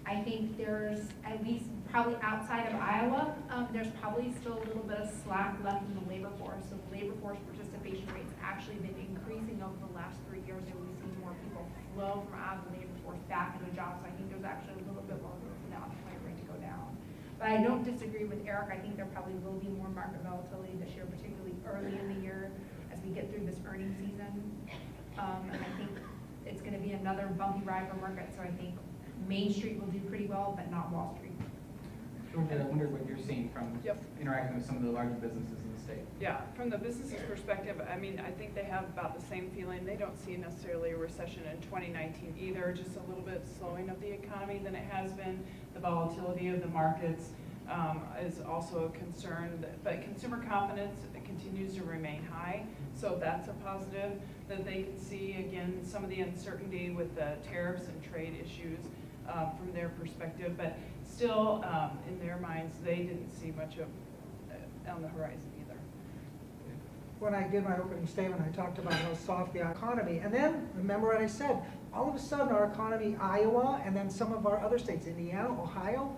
Speaker 6: I think there's, at least probably outside of Iowa, there's probably still a little bit of slack left in the labor force. So the labor force participation rate's actually been increasing over the last 3 years, and we've seen more people flow from out of the labor force back into jobs. So I think there's actually a little bit more room for the unemployment rate to go down. But I don't disagree with Eric. I think there probably will be more market volatility this year, particularly early in the year as we get through this earnings season. And I think it's going to be another bumpy ride for markets. So I think Main Street will do pretty well, but not Wall Street.
Speaker 1: Georgia, I wonder what you're seeing from interacting with some of the larger businesses in the state.
Speaker 2: Yeah, from the business's perspective, I mean, I think they have about the same feeling. They don't see necessarily a recession in 2019 either, just a little bit slowing of the economy than it has been. The volatility of the markets is also a concern, but consumer confidence continues to remain high, so that's a positive that they can see. Again, some of the uncertainty with the tariffs and trade issues from their perspective, but still, in their minds, they didn't see much of on the horizon either.
Speaker 3: when I did my opening statement, I talked about how soft the economy, and then, remember what I said, all of a sudden our economy, Iowa, and then some of our other states, Indiana, Ohio,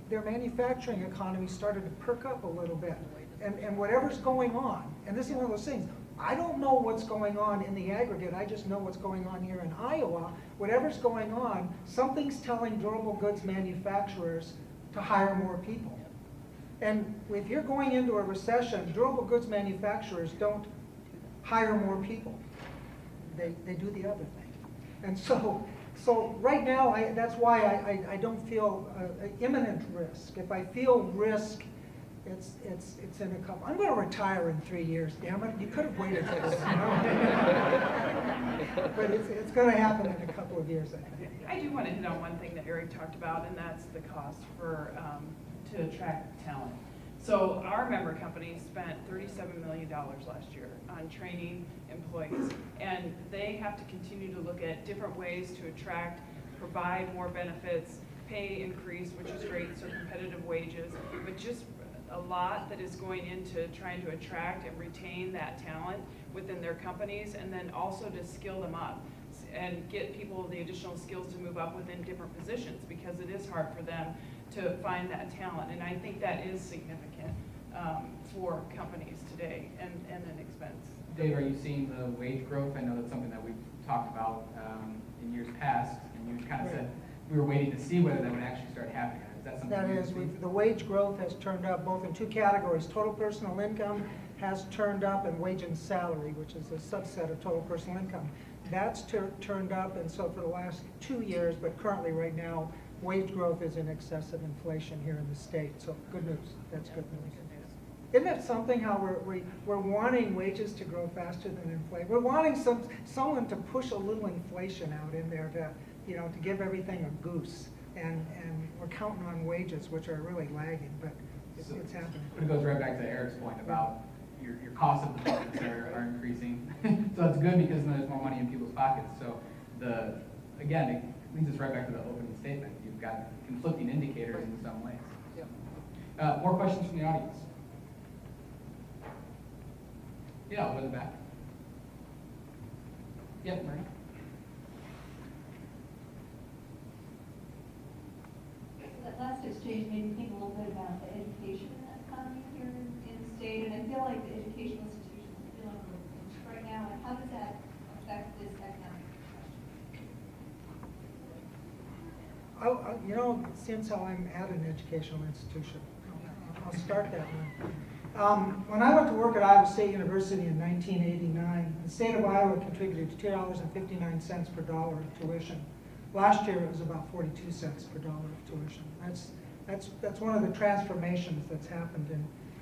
Speaker 3: their manufacturing economy started to perk up a little bit. And whatever's going on, and this is one of those things, I don't know what's going on in the aggregate, I just know what's going on here in Iowa. Whatever's going on, something's telling durable goods manufacturers to hire more people. And if you're going into a recession, durable goods manufacturers don't hire more people. They do the other thing. And so right now, that's why I don't feel imminent risk. If I feel risk, it's in a couple. I'm going to retire in 3 years. Damn it! You could have waited for this. But it's going to happen in a couple of years, I think.
Speaker 2: I do want to hit on one thing that Eric talked about, and that's the cost for to attract talent. So our member company spent $37 million last year on training employees, and they have to continue to look at different ways to attract, provide more benefits, pay increase, which is great, so competitive wages, but just a lot that is going into trying to attract and retain that talent within their companies, and then also to skill them up and get people the additional skills to move up within different positions, because it is hard for them to find that talent. And I think that is significant for companies today and an expense.
Speaker 1: Dave, are you seeing the wage growth? I know that's something that we've talked about in years past, and you kind of said we were waiting to see whether that would actually start happening. Is that something?
Speaker 3: That is, the wage growth has turned up both in two categories. Total personal income has turned up, and wage and salary, which is a subset of total personal income. That's turned up, and so for the last 2 years, but currently right now, wage growth is in excess of inflation here in the state. So good news. That's good news. Isn't it something how we're wanting wages to grow faster than inflation? We're wanting someone to push a little inflation out in there to give everything a goose, and we're counting on wages, which are really lagging, but it's happening.
Speaker 1: But it goes right back to Eric's point about your costs of the business are increasing. So that's good because then there's more money in people's pockets. So again, it leads us right back to the opening statement. You've got conflicting indicators in some ways.
Speaker 3: Yeah.
Speaker 1: More questions from the audience? Yeah, over the back. Yeah, Marie.
Speaker 9: That last exchange made me think a little bit about the education economy here in the state, and I feel like the educational institutions are feeling a little pinch right now. And how does that affect this economic question?
Speaker 3: Since I'm at an educational institution, I'll start that one. When I went to work at Iowa State University in 1989, the state of Iowa contributed $2.59 per dollar of tuition. Last year it was about 42 cents per dollar of tuition. That's one of the transformations that's happened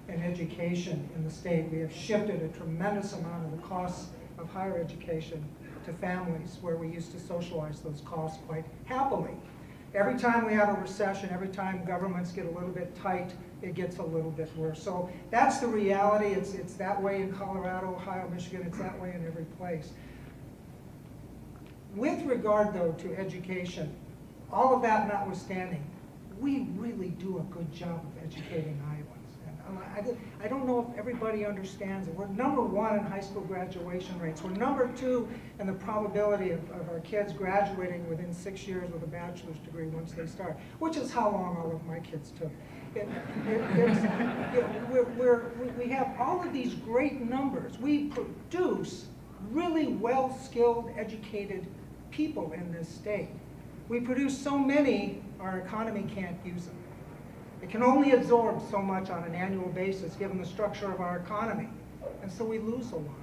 Speaker 3: in education in the state. We have shifted a tremendous amount of the costs of higher education to families, where we used to socialize those costs quite happily. Every time we have a recession, every time governments get a little bit tight, it gets a little bit worse. So that's the reality. It's that way in Colorado, Ohio, Michigan. It's that way in every place. With regard, though, to education, all of that notwithstanding, we really do a good job of educating Iowans. And I don't know if everybody understands it. We're #1 in high school graduation rates. We're #2 in the probability of our kids graduating within 6 years with a bachelor's degree once they start, which is how long all of my kids took. We have all of these great numbers. We produce really well-skilled, educated people in this state. We produce so many, our economy can't use them. It can only absorb so much on an annual basis given the structure of our economy. And so we lose a lot of them.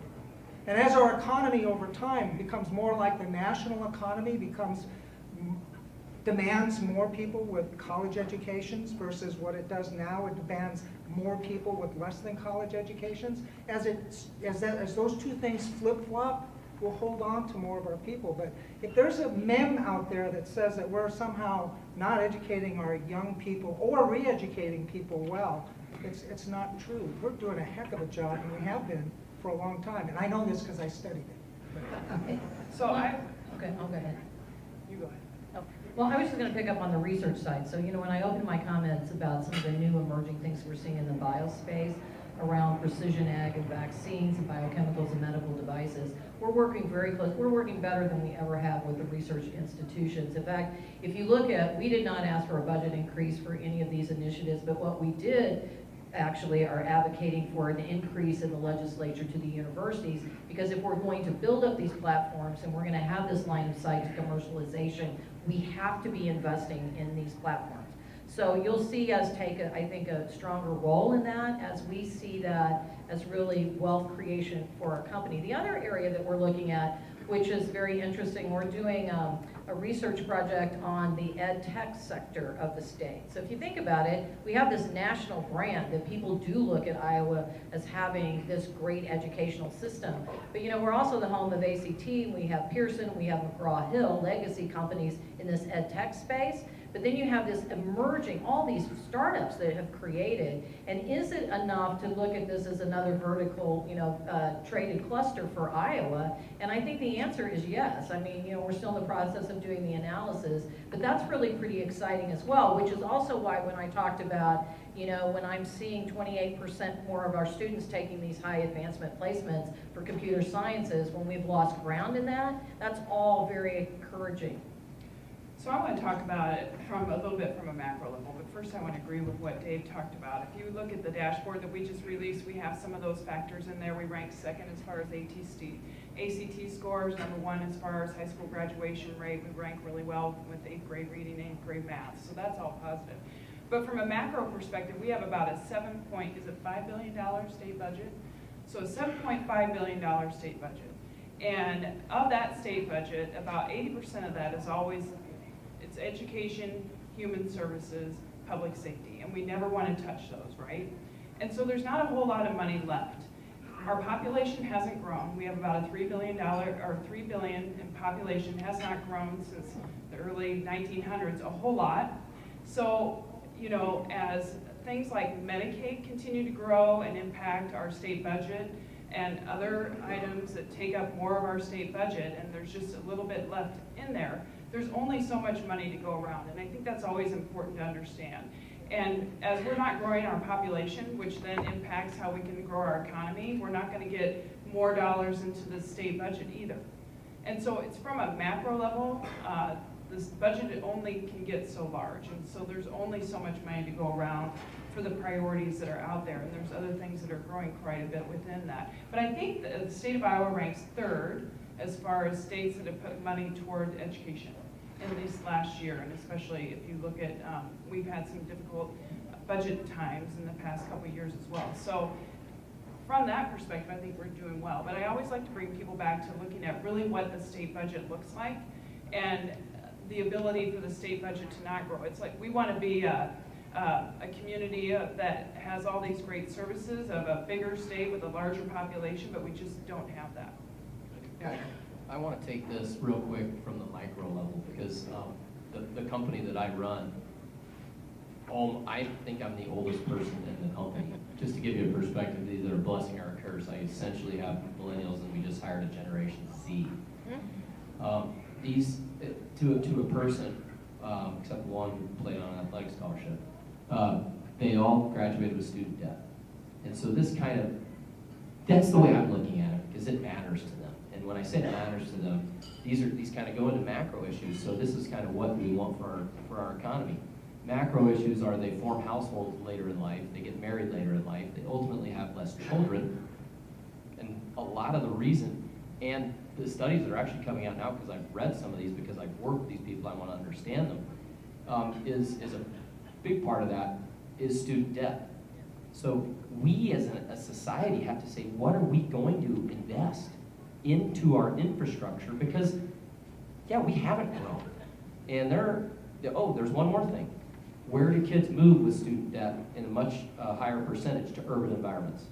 Speaker 3: And as our economy over time becomes more like the national economy, demands more people with college educations versus what it does now, it demands more people with less than college educations. As those two things flip-flop, we'll hold on to more of our people. But if there's a meme out there that says that we're somehow not educating our young people or re-educating people well, it's not true. We're doing a heck of a job, and we have been for a long time. And I know this because I studied it.
Speaker 5: Okay.
Speaker 2: So
Speaker 5: Okay, I'll go ahead.
Speaker 2: You go ahead.
Speaker 5: Oh, well, I was just going to pick up on the research side. So, when I opened my comments about some of the new emerging things we're seeing in the biospace, around precision ag and vaccines and biochemicals and medical devices. We're working very close. We're working better than we ever have with the research institutions. In fact, if you look at, we did not ask for a budget increase for any of these initiatives, but what we did actually are advocating for an increase in the legislature to the universities, because if we're going to build up these platforms and we're going to have this line of sight to commercialization, we have to be investing in these platforms. So you'll see us take, I think, a stronger role in that as we see that as really wealth creation for our company. The other area that we're looking at, which is very interesting, we're doing a research project on the ed tech sector of the state. So if you think about it, we have this national brand that people do look at Iowa as having this great educational system. But you know, we're also the home of ACT, we have Pearson, we have McGraw-Hill, legacy companies in this ed tech space. But then you have this emerging, all these startups that have created, and is it enough to look at this as another vertical, traded cluster for Iowa? And I think the answer is yes. I mean, we're still in the process of doing the analysis, but that's really pretty exciting as well, which is also why when I talked about, when I'm seeing 28% more of our students taking these high advancement placements for computer sciences, when we've lost ground in that, that's all very encouraging.
Speaker 2: So I want to talk about it from a little bit from a macro level, but first I want to agree with what Dave talked about. If you look at the dashboard that we just released, we have some of those factors in there. We ranked second as far as ACT scores, number one as far as high school graduation rate. We rank really well with 8th grade reading, 8th grade math, so that's all positive. But from a macro perspective, we have about a $5 billion state budget? So a $7.5 billion state budget. And of that state budget, about 80% of that is always it's education, human services, public safety, and we never want to touch those, right? And so there's not a whole lot of money left. Our population hasn't grown. We have about a $3 billion in population, has not grown since the early 1900s, a whole lot. So, as things like Medicaid continue to grow and impact our state budget, and other items that take up more of our state budget, and there's just a little bit left in there, there's only so much money to go around, and I think that's always important to understand. And as we're not growing our population, which then impacts how we can grow our economy, we're not going to get more dollars into the state budget either. And so it's from a macro level, this budget only can get so large, and so there's only so much money to go around for the priorities that are out there, and there's other things that are growing quite a bit within that. But I think the state of Iowa ranks third as far as states that have put money toward education in this last year, and especially if you look at, we've had some difficult budget times in the past couple of years as well. So from that perspective, I think we're doing well. But I always like to bring people back to looking at really what the state budget looks like and the ability for the state budget to not grow. It's like we want to be a community that has all these great services of a bigger state with a larger population, but we just don't have that.
Speaker 4: Yeah. I want to take this real quick from the micro level because the company that I run, I think I'm the oldest person in the company. Just to give you a perspective, these that are blessing our curse, I essentially have millennials and we just hired a Generation Z. These, to a person, except one who played on an athletic scholarship, they all graduated with student debt. And so that's the way I'm looking at it because it matters to them. And when I say it matters to them, these kind of go into macro issues. So this is kind of what we want for our economy. Macro issues are they form households later in life, they get married later in life, they ultimately have less children. And a lot of the reason, and the studies that are actually coming out now, because I've read some of these, because I've worked with these people, I want to understand them, is a big part of that is student debt. So we as a society have to say, what are we going to invest into our infrastructure? Because, yeah, we haven't grown. And there's one more thing. Where do kids move with student debt in a much higher percentage to urban environments?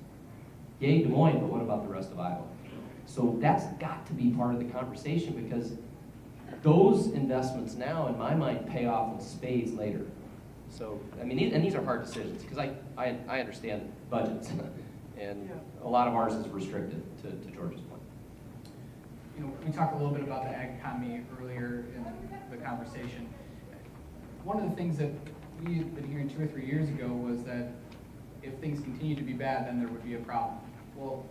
Speaker 4: Yay, Des Moines, but what about the rest of Iowa? So that's got to be part of the conversation because those investments now, in my mind, pay off in spades later. So, I mean, and these are hard decisions because I understand budgets and a lot of ours is restricted to Georgia's point.
Speaker 1: We talked a little bit about the ag economy earlier in the conversation. One of the things that we had been hearing 2 or 3 years ago was that if things continue to be bad, then there would be a problem. Well,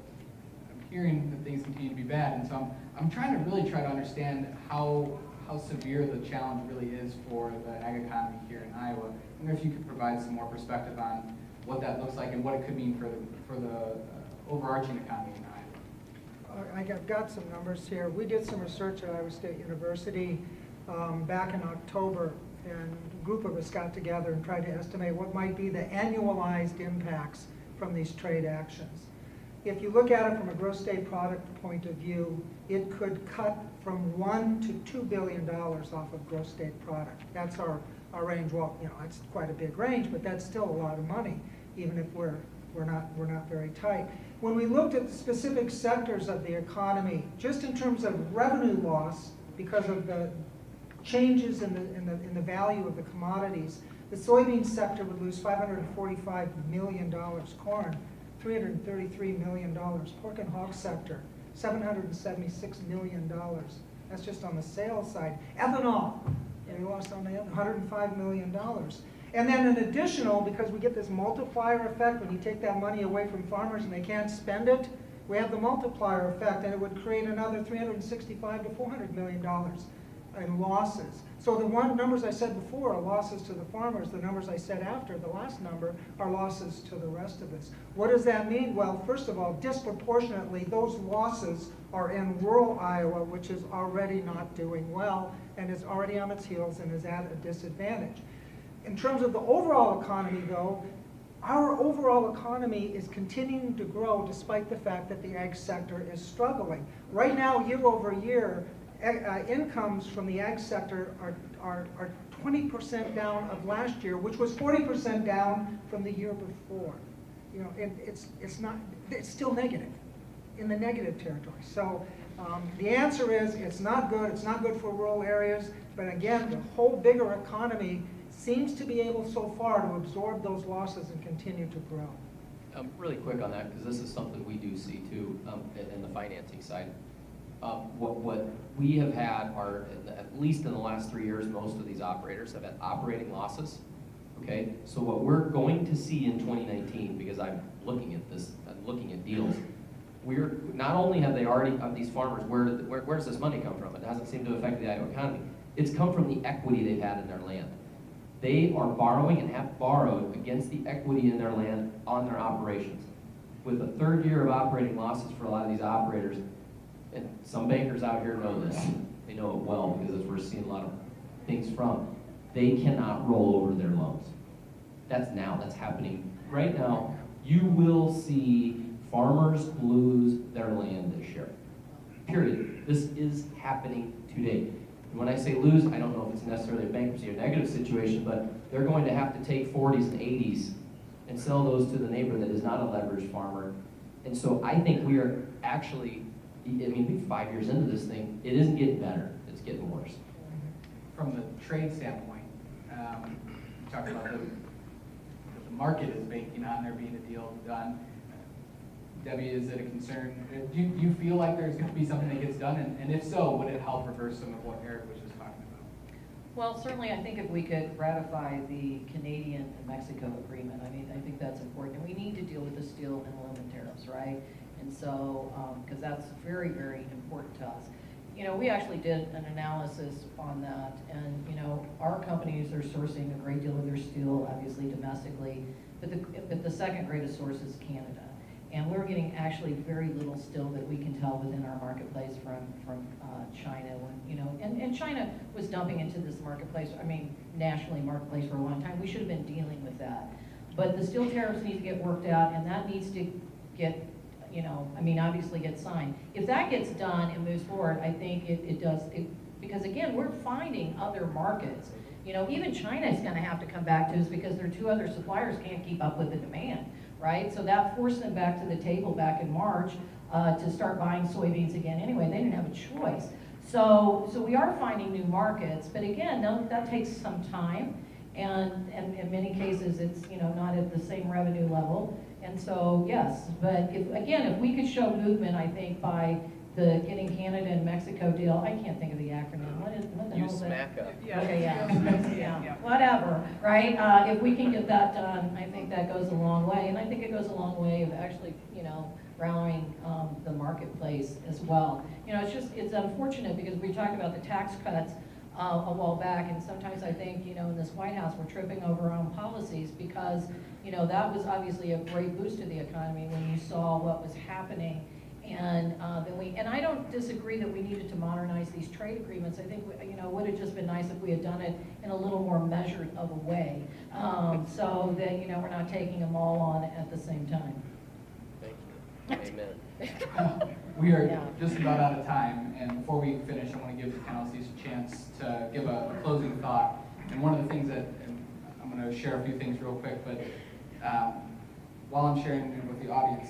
Speaker 1: I'm hearing that things continue to be bad, and so I'm trying to really try to understand how severe the challenge really is for the ag economy here in Iowa. I wonder if you could provide some more perspective on what that looks like and what it could mean for the overarching economy in Iowa.
Speaker 3: I've got some numbers here. We did some research at Iowa State University back in October, and a group of us got together and tried to estimate what might be the annualized impacts from these trade actions. If you look at it from a gross state product point of view, it could cut from $1 to $2 billion off of gross state product. That's our range. Well, it's quite a big range, but that's still a lot of money, even if we're not very tight. When we looked at specific sectors of the economy, just in terms of revenue loss because of the changes in the value of the commodities, the soybean sector would lose $545 million, corn, $333 million, pork and hog sector, $776 million. That's just on the sales side. Ethanol, we lost on the $105 million. And then an additional, because we get this multiplier effect when you take that money away from farmers and they can't spend it, we have the multiplier effect, and it would create another $365 to $400 million in losses. So the numbers I said before are losses to the farmers. The numbers I said after, the last number, are losses to the rest of us. What does that mean? Well, first of all, disproportionately, those losses are in rural Iowa, which is already not doing well and is already on its heels and is at a disadvantage. In terms of the overall economy, though, our overall economy is continuing to grow despite the fact that the ag sector is struggling. Right now, year over year, incomes from the ag sector are 20% down of last year, which was 40% down from the year before. It's still negative, in the negative territory. So the answer is it's not good. It's not good for rural areas. But again, the whole bigger economy seems to be able so far to absorb those losses and continue to grow.
Speaker 4: Really quick on that, because this is something we do see too in the financing side. What we have had are, at least in the last 3 years, most of these operators have had operating losses. Okay, so what we're going to see in 2019, because I'm looking at this, I'm looking at deals, we're not only have they already, these farmers, where does this money come from? It hasn't seemed to affect the Iowa economy. It's come from the equity they've had in their land. They are borrowing and have borrowed against the equity in their land on their operations. With the third year of operating losses for a lot of these operators, and some bankers out here know this, they know it well because we're seeing a lot of things from, they cannot roll over their loans. That's happening right now. You will see farmers lose their land this year, period. This is happening today. And when I say lose, I don't know if it's necessarily a bankruptcy or negative situation, but they're going to have to take 40s and 80s and sell those to the neighbor that is not a leveraged farmer. And so I think we are actually, we're 5 years into this thing, it isn't getting better, it's getting worse.
Speaker 1: From the trade standpoint, you talked about the market is banking on there being a deal done. Debbie, is it a concern? Do you feel like there's going to be something that gets done? And if so, would it help reverse some of what Eric was just talking about?
Speaker 5: Well, certainly I think if we could ratify the Canadian and Mexico agreement, I think that's important. And we need to deal with the steel and aluminum tariffs, right? And so, because that's very, very important to us. We actually did an analysis on that, and our companies are sourcing a great deal of their steel, obviously domestically, but the second greatest source is Canada. And we're getting actually very little still that we can tell within our marketplace from China. And China was dumping into this marketplace, nationally marketplace for a long time. We should have been dealing with that. But the steel tariffs need to get worked out, and that needs to get, obviously get signed. If that gets done and moves forward, I think it does, because again, we're finding other markets. Even China is gonna have to come back to us because their two other suppliers can't keep up with the demand. Right? So that forced them back to the table back in March to start buying soybeans again anyway. They didn't have a choice. So we are finding new markets, but again, that takes some time, and in many cases it's not at the same revenue level. And so yes, but if we could show movement, I think by the getting Canada and Mexico deal, I can't think of the acronym, what the hell is it?
Speaker 4: USMACA.
Speaker 5: Okay, yeah, whatever, right? If we can get that done, I think that goes a long way, and I think it goes a long way of actually, rallying the marketplace as well. It's unfortunate because we talked about the tax cuts a while back, and sometimes I think, in this White House, we're tripping over our own policies because, that was obviously a great boost to the economy when you saw what was happening. And and I don't disagree that we needed to modernize these trade agreements. I think, it would have just been nice if we had done it in a little more measured of a way, so that, we're not taking them all on at the same time.
Speaker 4: Thank you. Amen.
Speaker 1: We are just about out of time, and before we finish, I want to give the panelists a chance to give a closing thought. And one of the things that, and I'm going to share a few things real quick, but while I'm sharing it with the audience,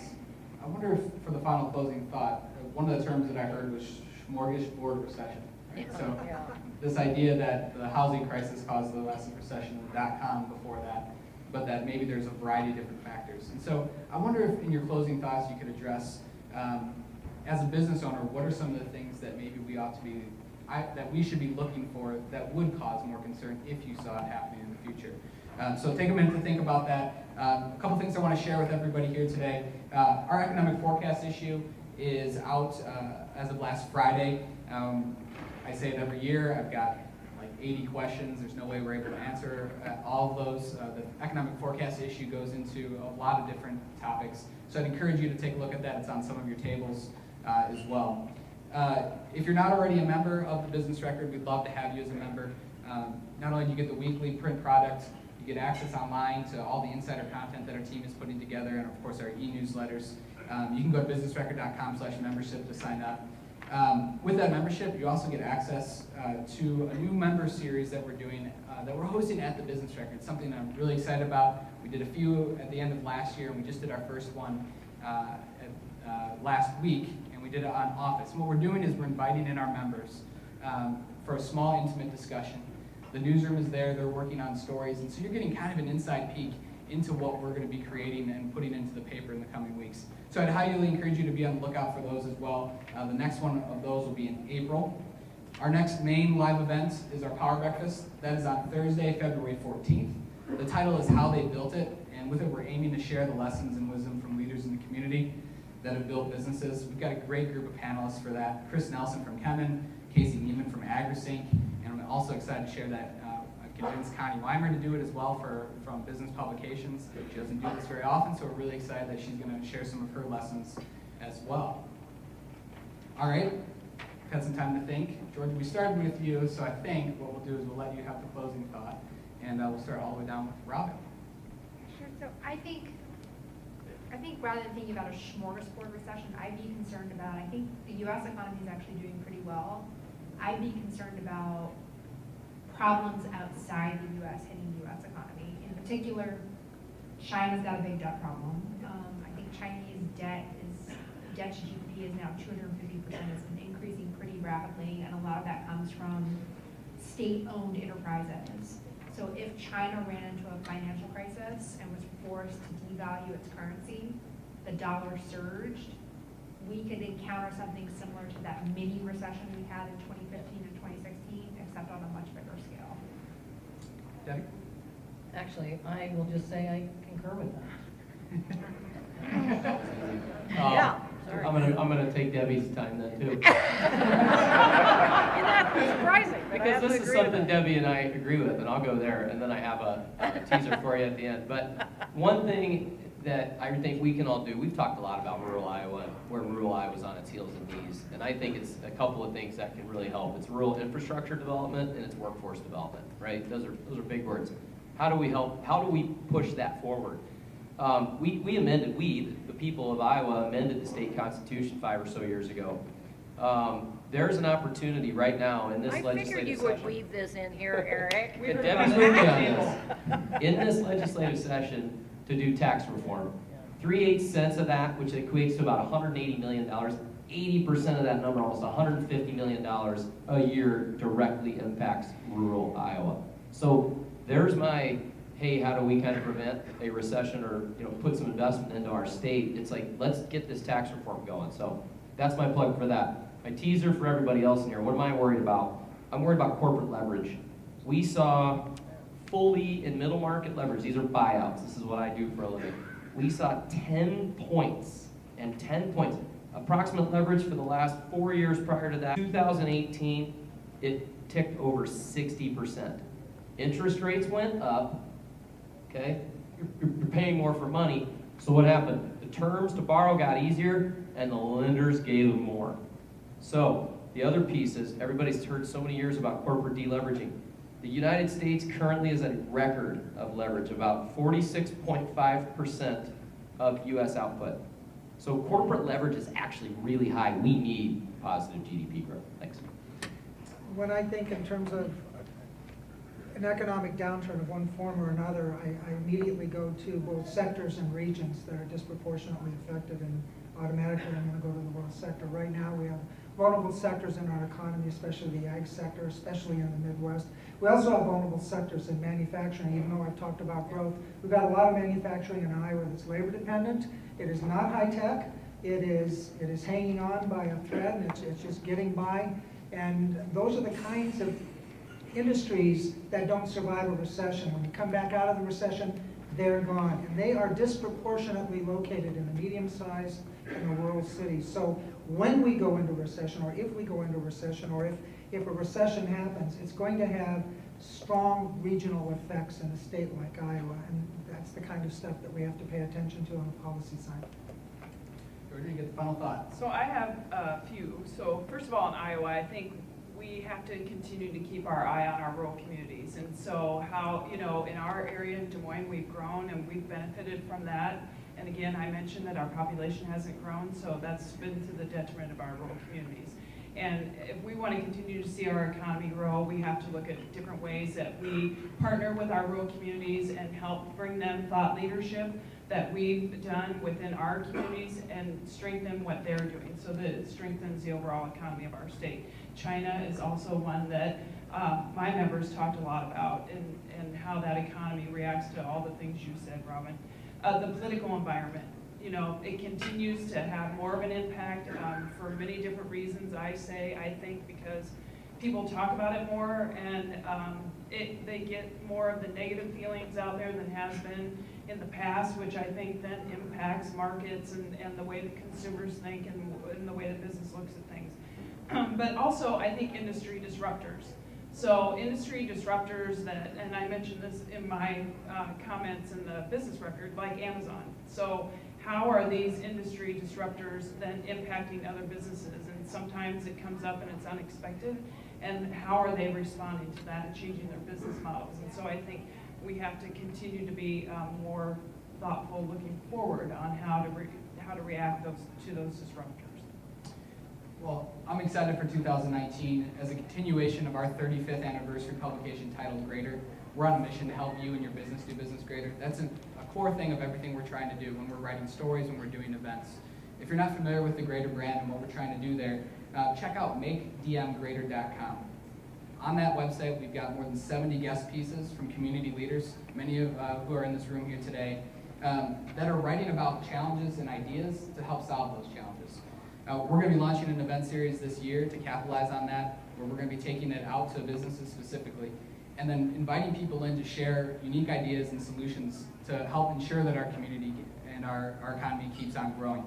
Speaker 1: I wonder if for the final closing thought, one of the terms that I heard was smorgasbord recession. Right? So this idea that the housing crisis caused the last recession, the dot-com before that, but that maybe there's a variety of different factors. And so I wonder if in your closing thoughts you could address, as a business owner, what are some of the things that maybe we ought to be, that we should be looking for that would cause more concern if you saw it happening in the future? So take a minute to think about that. A couple things I want to share with everybody here today. Our economic forecast issue is out as of last Friday. I say it every year. I've got like 80 questions. There's no way we're able to answer all of those. The economic forecast issue goes into a lot of different topics. So I'd encourage you to take a look at that. It's on some of your tables as well. If you're not already a member of the Business Record, we'd love to have you as a member. Not only do you get the weekly print product, you get access online to all the insider content that our team is putting together, and of course our e-newsletters. You can go to businessrecord.com/membership to sign up. With that membership, you also get access to a new member series that we're doing, that we're hosting at the Business Record, something I'm really excited about. We did a few at the end of last year, and we just did our first one last week, and we did it on Office. And what we're doing is we're inviting in our members for a small, intimate discussion. The newsroom is there, they're working on stories, and so you're getting kind of an inside peek into what we're going to be creating and putting into the paper in the coming weeks. So I'd highly encourage you to be on the lookout for those as well. The next one of those will be in April. Our next main live event is our Power Breakfast. That is on Thursday, February 14th. The title is How They Built It, and with it we're aiming to share the lessons and wisdom from leaders in the community that have built businesses. We've got a great group of panelists for that. Chris Nelson from Kemen, Casey Neiman from AgriSync, and I'm also excited to share that I convinced Connie Weimer to do it as well from Business Publications. She doesn't do this very often, so we're really excited that she's going to share some of her lessons as well. All right, we've had some time to think. Georgia, we started with you, so I think what we'll do is we'll let you have the closing thought, and we'll start all the way down with Robin.
Speaker 6: Sure. So I think rather than thinking about a smorgasbord recession, I'd be concerned about, I think the U.S. economy is actually doing pretty well. I'd be concerned about problems outside the U.S. hitting the U.S. economy. In particular, China's got a big debt problem. I think Chinese debt to GDP is now 250%. It's been increasing pretty rapidly, and a lot of that comes from state-owned enterprises. So if China ran into a financial crisis and was forced to devalue its currency, the dollar surged, we could encounter something similar to that mini recession we had in 2015 and 2016, except on a much bigger scale.
Speaker 1: Debbie?
Speaker 5: Actually, I will just say I concur with that.
Speaker 4: Yeah, sorry. I'm gonna take Debbie's time then too.
Speaker 5: That's surprising.
Speaker 4: Because this is something Debbie and I agree with, and I'll go there, and then I have a teaser for you at the end. But one thing that I think we can all do, we've talked a lot about rural Iowa, where rural Iowa's on its heels and knees, and I think it's a couple of things that can really help. It's rural infrastructure development and it's workforce development, right? Those are big words. How do we help? How do we push that forward? The people of Iowa amended the state constitution 5 or so years ago. There's an opportunity right now in this legislative session.
Speaker 5: I figured you would weave this in here, Eric.
Speaker 4: And Debbie's with me on this. In this legislative session to do tax reform. 3/8 cents of that, which equates to about $180 million, 80% of that number, almost $150 million a year, directly impacts rural Iowa. So there's my, hey, how do we kind of prevent a recession or put some investment into our state? It's like, let's get this tax reform going. So That's my plug for that. My teaser for everybody else in here, what am I worried about? I'm worried about corporate leverage. We saw fully in middle market leverage, these are buyouts, this is what I do for a living. We saw 10 points, and 10 points. Approximate leverage for the last 4 years prior to that. 2018, it ticked over 60%. Interest rates went up, okay? You're paying more for money, so what happened? The terms to borrow got easier, and the lenders gave them more. So, the other piece is, everybody's heard so many years about corporate deleveraging. The United States currently is at a record of leverage, about 46.5% of US output. So corporate leverage is actually really high. We need positive GDP growth. Thanks.
Speaker 3: When I think in terms of an economic downturn of one form or another, I immediately go to both sectors and regions that are disproportionately affected, and automatically I'm going to go to the world sector. Right now we have vulnerable sectors in our economy, especially the ag sector, especially in the Midwest. We also have vulnerable sectors in manufacturing, even though I've talked about growth. We've got a lot of manufacturing in Iowa that's labor dependent. It is not high tech. It is hanging on by a thread, and it's just getting by. And those are the kinds of industries that don't survive a recession. When you come back out of the recession, they're gone. And they are disproportionately located in the medium-sized and the rural cities. So when we go into recession, or if we go into recession, or if a recession happens, it's going to have strong regional effects in a state like Iowa. And that's the kind of stuff that we have to pay attention to on the policy side.
Speaker 1: Georgia, you get the final thought.
Speaker 2: So I have a few. So first of all, in Iowa, I think we have to continue to keep our eye on our rural communities. And so how, in our area in Des Moines, we've grown and we've benefited from that. And again, I mentioned that our population hasn't grown, so that's been to the detriment of our rural communities. And if we want to continue to see our economy grow, we have to look at different ways that we partner with our rural communities and help bring them thought leadership that we've done within our communities and strengthen what they're doing so that it strengthens the overall economy of our state. China is also one that my members talked a lot about, and how that economy reacts to all the things you said, Robin. The political environment, it continues to have more of an impact for many different reasons. I think because people talk about it more, and they get more of the negative feelings out there than has been in the past, which I think then impacts markets and the way that consumers think and the way that business looks at things. But also, I think industry disruptors. So industry disruptors that, and I mentioned this in my comments in the business record, like Amazon. So how are these industry disruptors then impacting other businesses? And sometimes it comes up and it's unexpected. And how are they responding to that and changing their business models? And so I think we have to continue to be more thoughtful looking forward on how to react to those disruptors.
Speaker 1: Well, I'm excited for 2019 as a continuation of our 35th anniversary publication titled Greater. We're on a mission to help you and your business do business greater. That's a core thing of everything we're trying to do when we're writing stories, when we're doing events. If you're not familiar with the Greater brand and what we're trying to do there, check out makedmgreater.com. On that website, we've got more than 70 guest pieces from community leaders, many of who are in this room here today, that are writing about challenges and ideas to help solve those challenges. We're going to be launching an event series this year to capitalize on that, where we're going to be taking it out to businesses specifically, and then inviting people in to share unique ideas and solutions to help ensure that our community and our economy keeps on growing.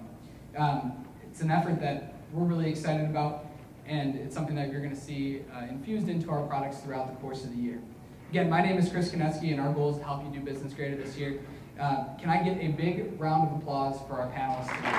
Speaker 1: It's an effort that we're really excited about, and it's something that you're going to see infused into our products throughout the course of the year. Again, my name is Chris Konetsky, and our goal is to help you do business greater this year. Can I get a big round of applause for our panelists today?